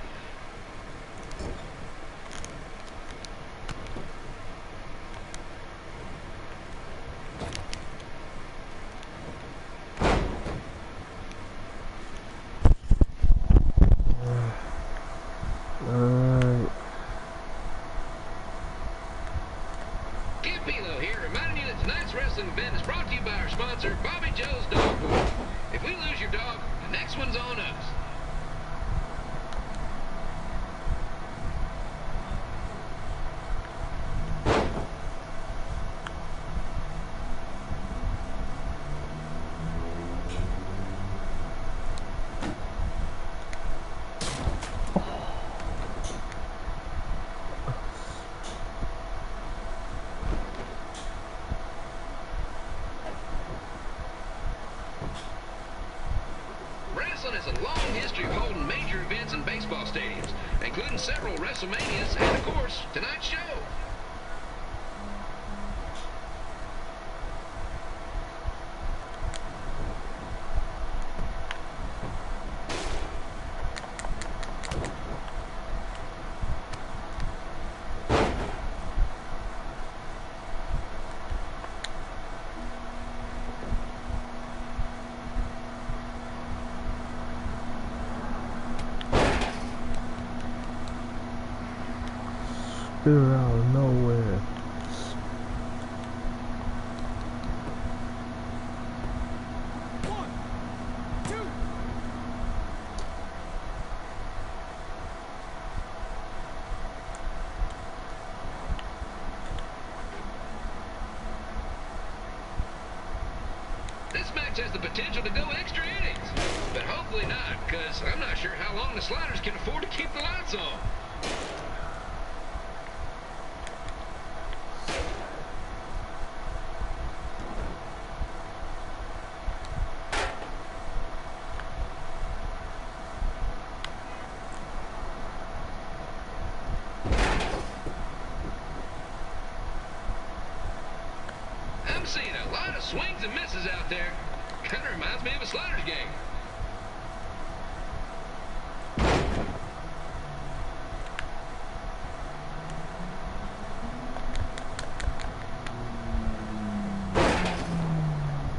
Wrestling event is brought to you by our sponsor, Bobby Joe's Dog Food. If we lose your dog, the next one's on us. Wrestling has a long history of holding major events in baseball stadiums, including several WrestleManias and, of course, tonight's show. Spit it out of nowhere. This match has the potential to go extra innings, but hopefully not, because I'm not sure how long the Sliders can afford to keep the lights on. I'm seeing a lot of swings and misses out there. Kind of reminds me of a Sliders game.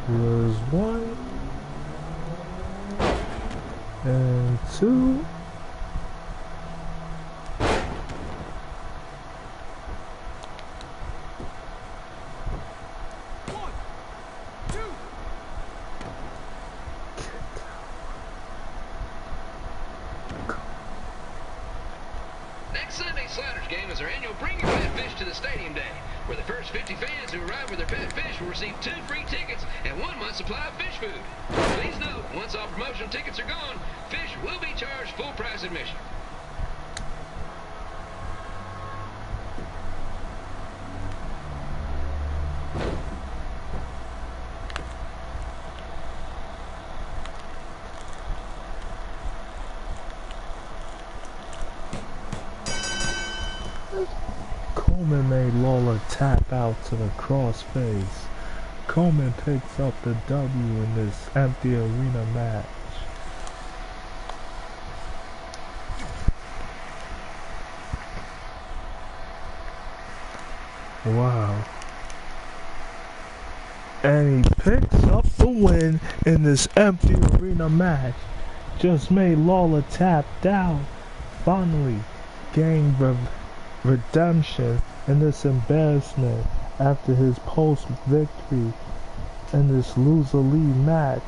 Here's one and two. Next Sunday, Sliders game is our annual Bring Your Pet Fish to the Stadium Day, where the first 50 fans who arrive with their pet fish will receive 2 free tickets and 1 month's supply of fish food. Please note, once all promotional tickets are gone, fish will be charged full price admission. Coleman made Lawler tap out to the crossface. Coleman picks up the W in this empty arena match. Wow. And he picks up the win in this empty arena match. Just made Lawler tap down. Finally gained redemption in this embarrassment after his post-victory in this loser-lead match.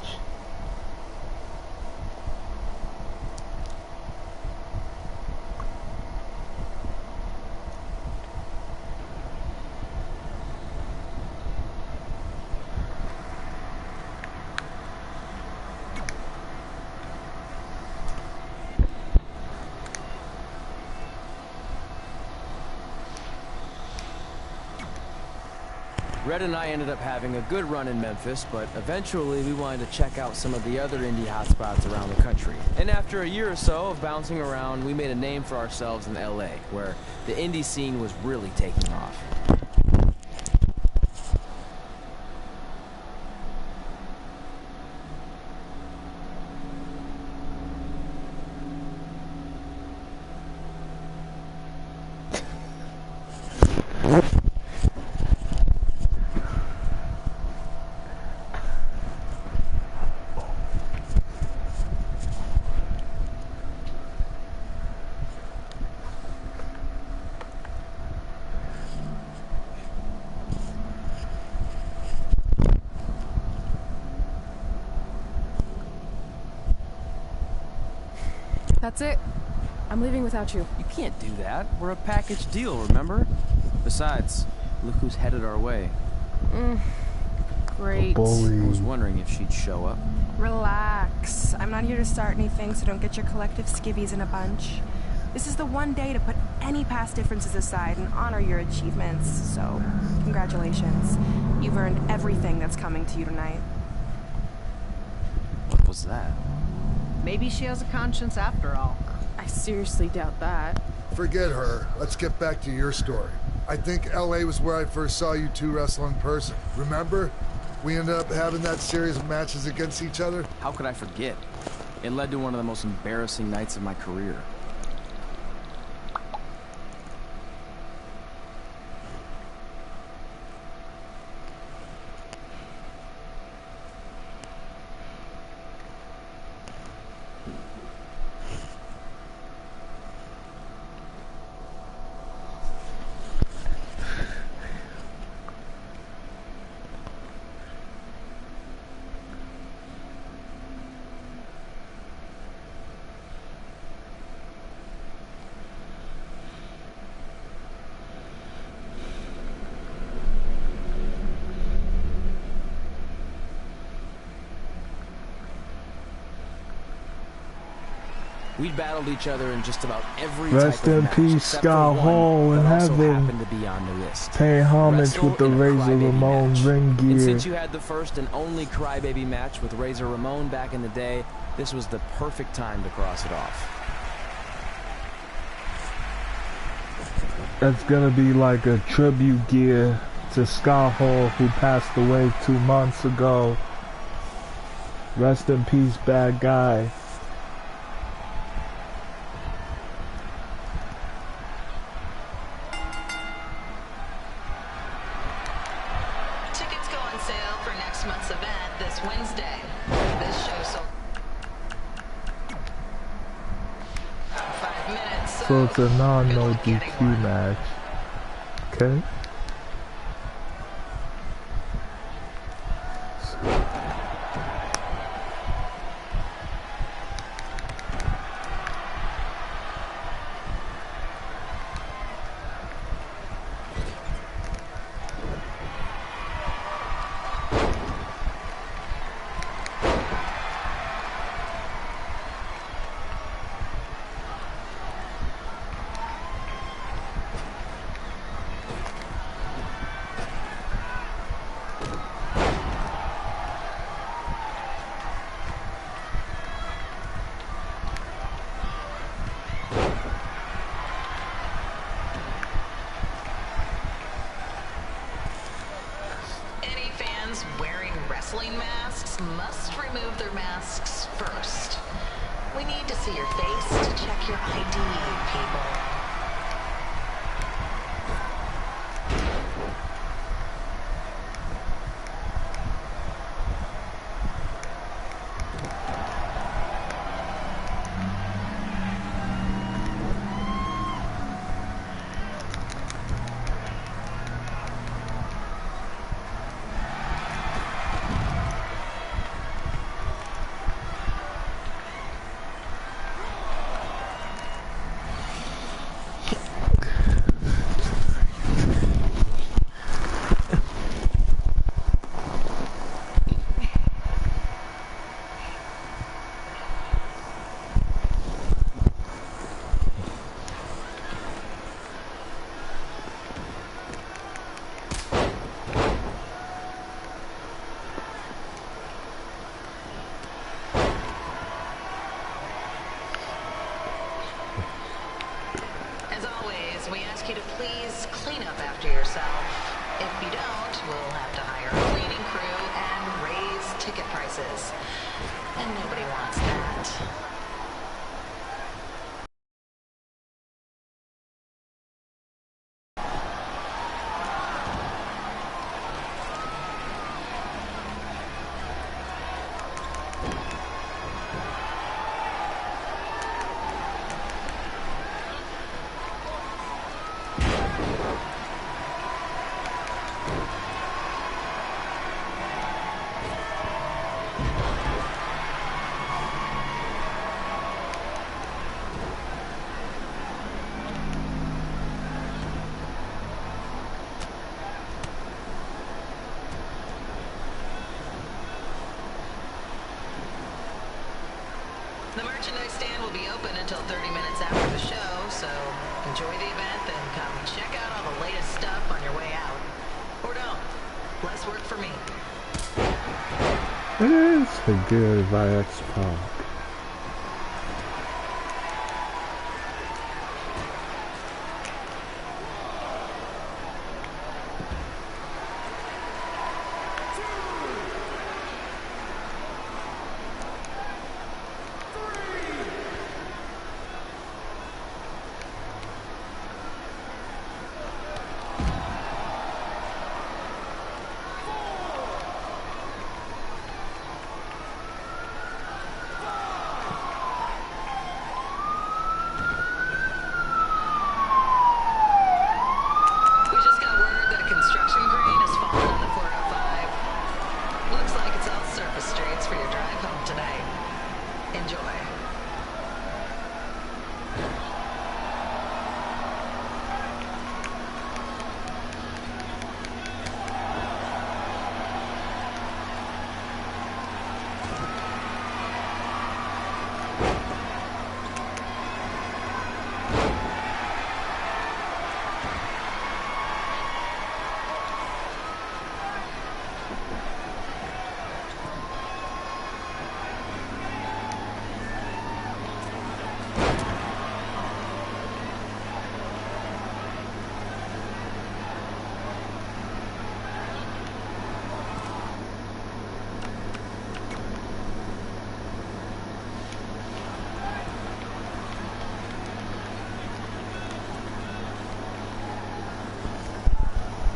Red and I ended up having a good run in Memphis, but eventually we wanted to check out some of the other indie hotspots around the country. And after a year or so of bouncing around, we made a name for ourselves in LA, where the indie scene was really taking off. That's it. I'm leaving without you. You can't do that. We're a package deal, remember? Besides, look who's headed our way. Great. I was wondering if she'd show up. Relax. I'm not here to start anything, so don't get your collective skivvies in a bunch. This is the one day to put any past differences aside and honor your achievements, so congratulations. You've earned everything that's coming to you tonight. What was that? Maybe she has a conscience after all. I seriously doubt that. Forget her. Let's get back to your story. I think LA was where I first saw you two wrestle in person. Remember? We ended up having that series of matches against each other. How could I forget? It led to one of the most embarrassing nights of my career. We'd battled each other in just about every Rest type of in match, peace, except for Scott one Hall in that also heaven. happened to be on the list. Pay homage Wrestle with the in a Razor Crybaby Ramon match. ring And gear. since you had the first and only Crybaby match with Razor Ramon back in the day, this was the perfect time to cross it off. That's gonna be like a tribute gear to Scott Hall, who passed away 2 months ago. Rest in peace, bad guy. Tickets go on sale for next month's event this Wednesday. This show sold 5 minutes. So it's a no DQ match. Okay. their masks first. We need to see your face to check your ID, people. The merchandise stand will be open until 30 minutes after the show, so enjoy the event and come check out all the latest stuff on your way out. Or don't. Less work for me. It is a good X Park.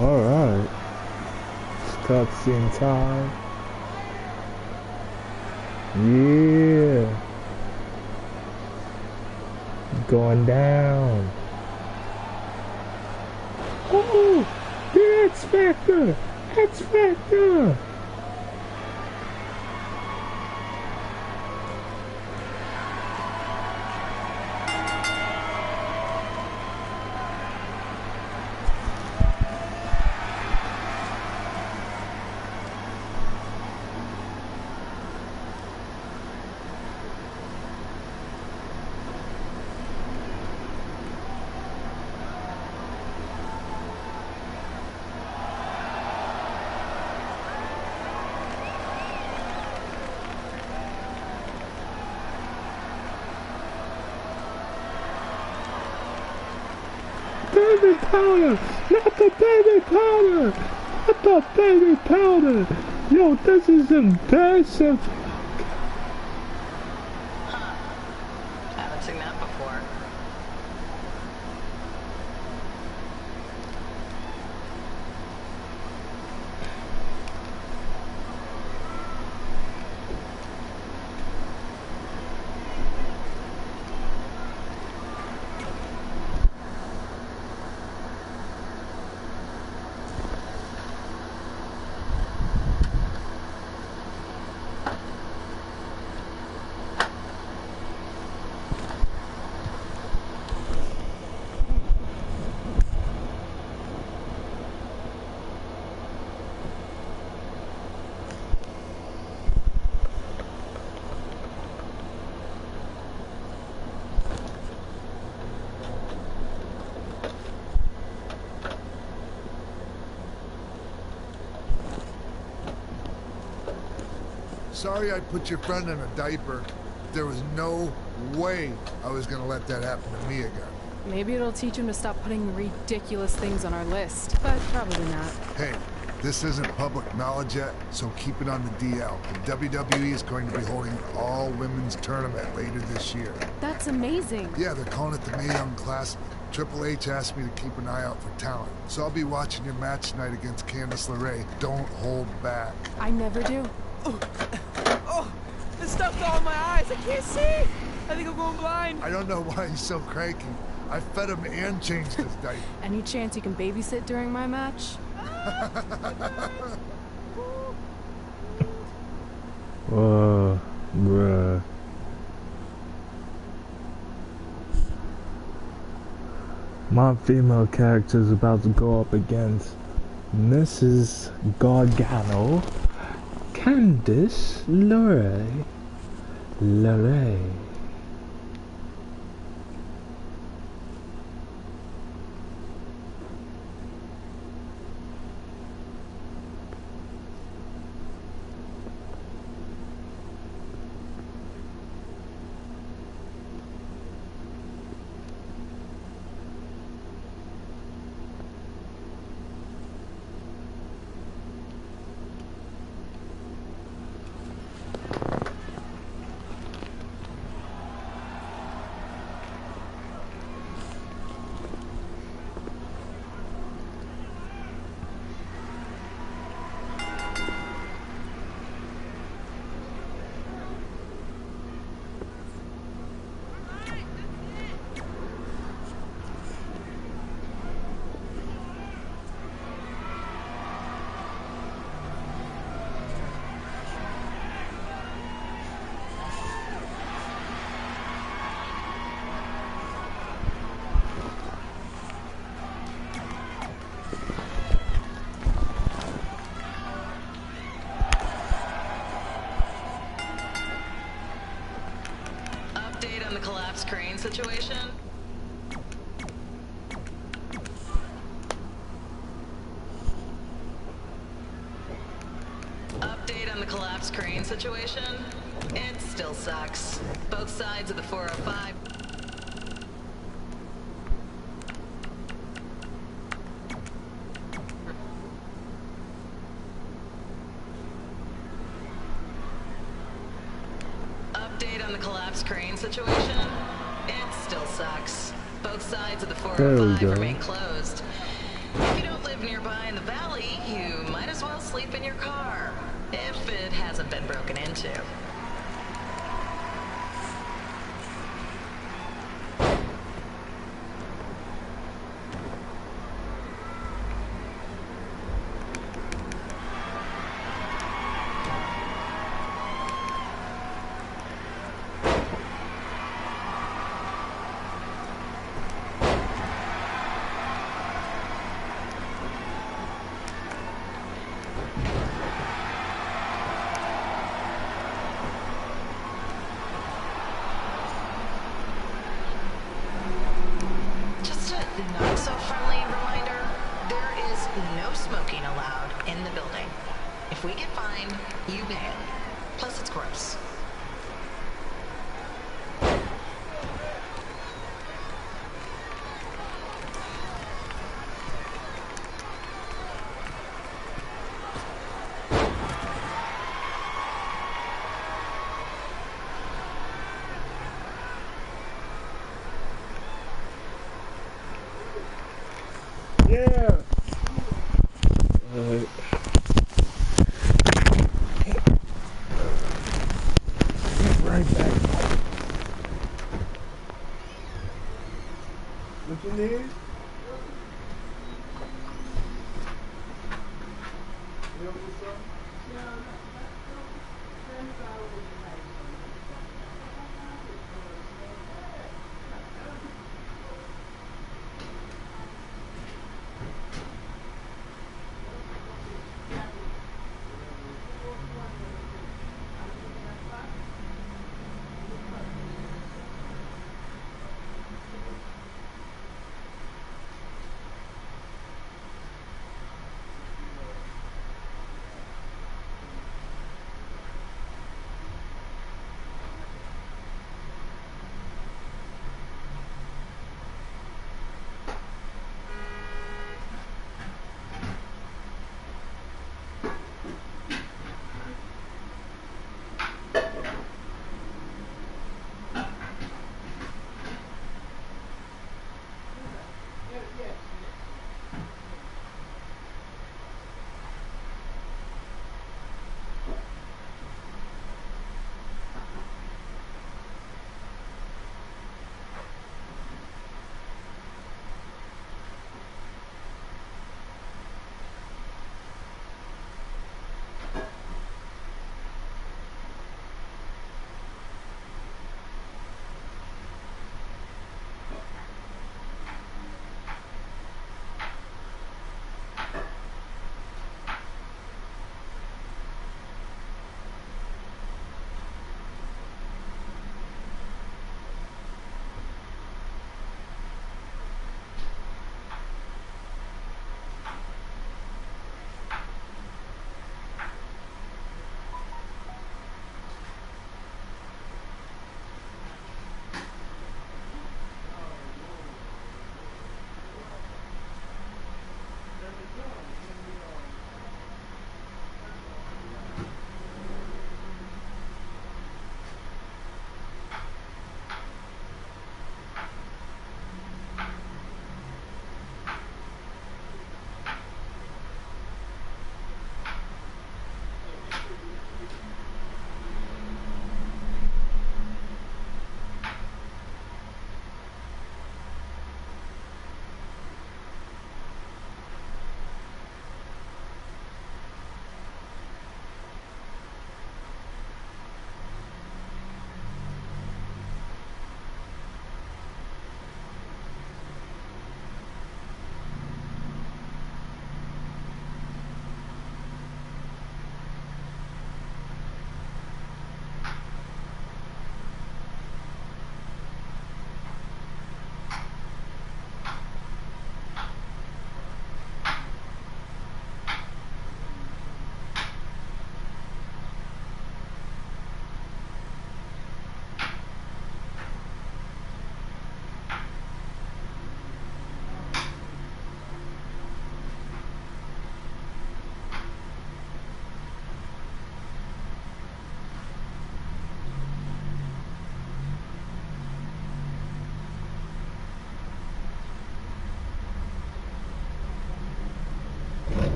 Alright. Cutscene time. Yeah. Going down. Oh! The X Factor! X Factor! Baby powder! Not the baby powder! Not the baby powder! Yo, this is embarrassing. announcing that before. Sorry I put your friend in a diaper. There was no way I was gonna let that happen to me again. Maybe it'll teach him to stop putting ridiculous things on our list, but probably not. Hey, this isn't public knowledge yet, so keep it on the DL. The WWE is going to be holding an all-women's tournament later this year. That's amazing. Yeah, they're calling it the Mae Young Classic. Triple H asked me to keep an eye out for talent, so I'll be watching your match tonight against Candice LeRae. Don't hold back. I never do. Oh, the stuff's all in my eyes. I can't see. I think I'm going blind. I don't know why he's so cranky. I fed him and changed his diaper. Any chance you can babysit during my match? Bruh. My female character is about to go up against Mrs. Gargano, Candice LeRae. On the collapsed crane situation? Update on the collapsed crane situation? It still sucks. Both sides of the 405. Update on the collapsed crane situation? It still sucks. Both sides of the 405 remain closed. If you don't live nearby in the valley, you might as well sleep in your car. If it hasn't been broken into. Not so friendly reminder, there is no smoking allowed in the building. If we get fined, you pay it. Plus it's gross. Yeah. Alright. Right back. What you need?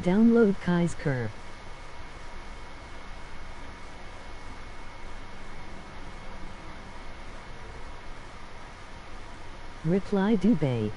Download Kai's Curve. Reply Dubay.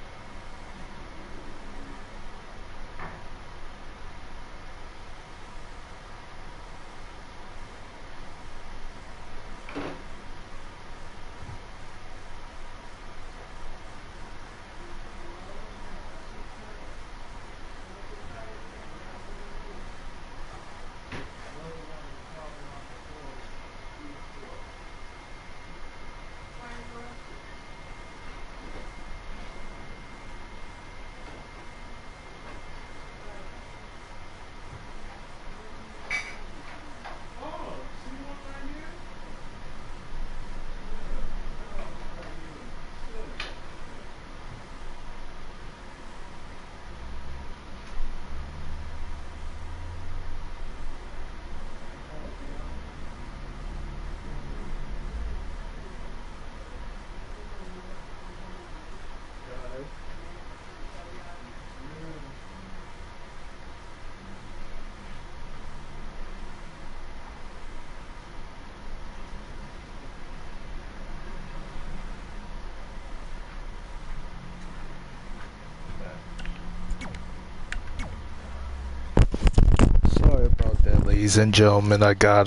Sorry about that, ladies and gentlemen. I got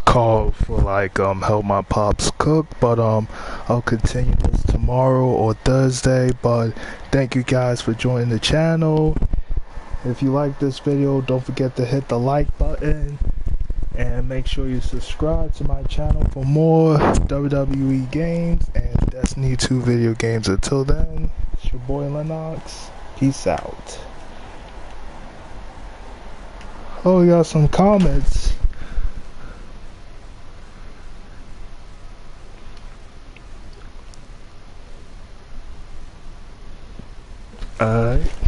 called for like help my pops cook, but I'll continue this tomorrow or Thursday. But thank you guys for joining the channel. If you like this video, don't forget to hit the like button and make sure you subscribe to my channel for more WWE games and Destiny 2 video games. Until then, it's your boy Lennox. Peace out. Oh, we got some comments. Alright.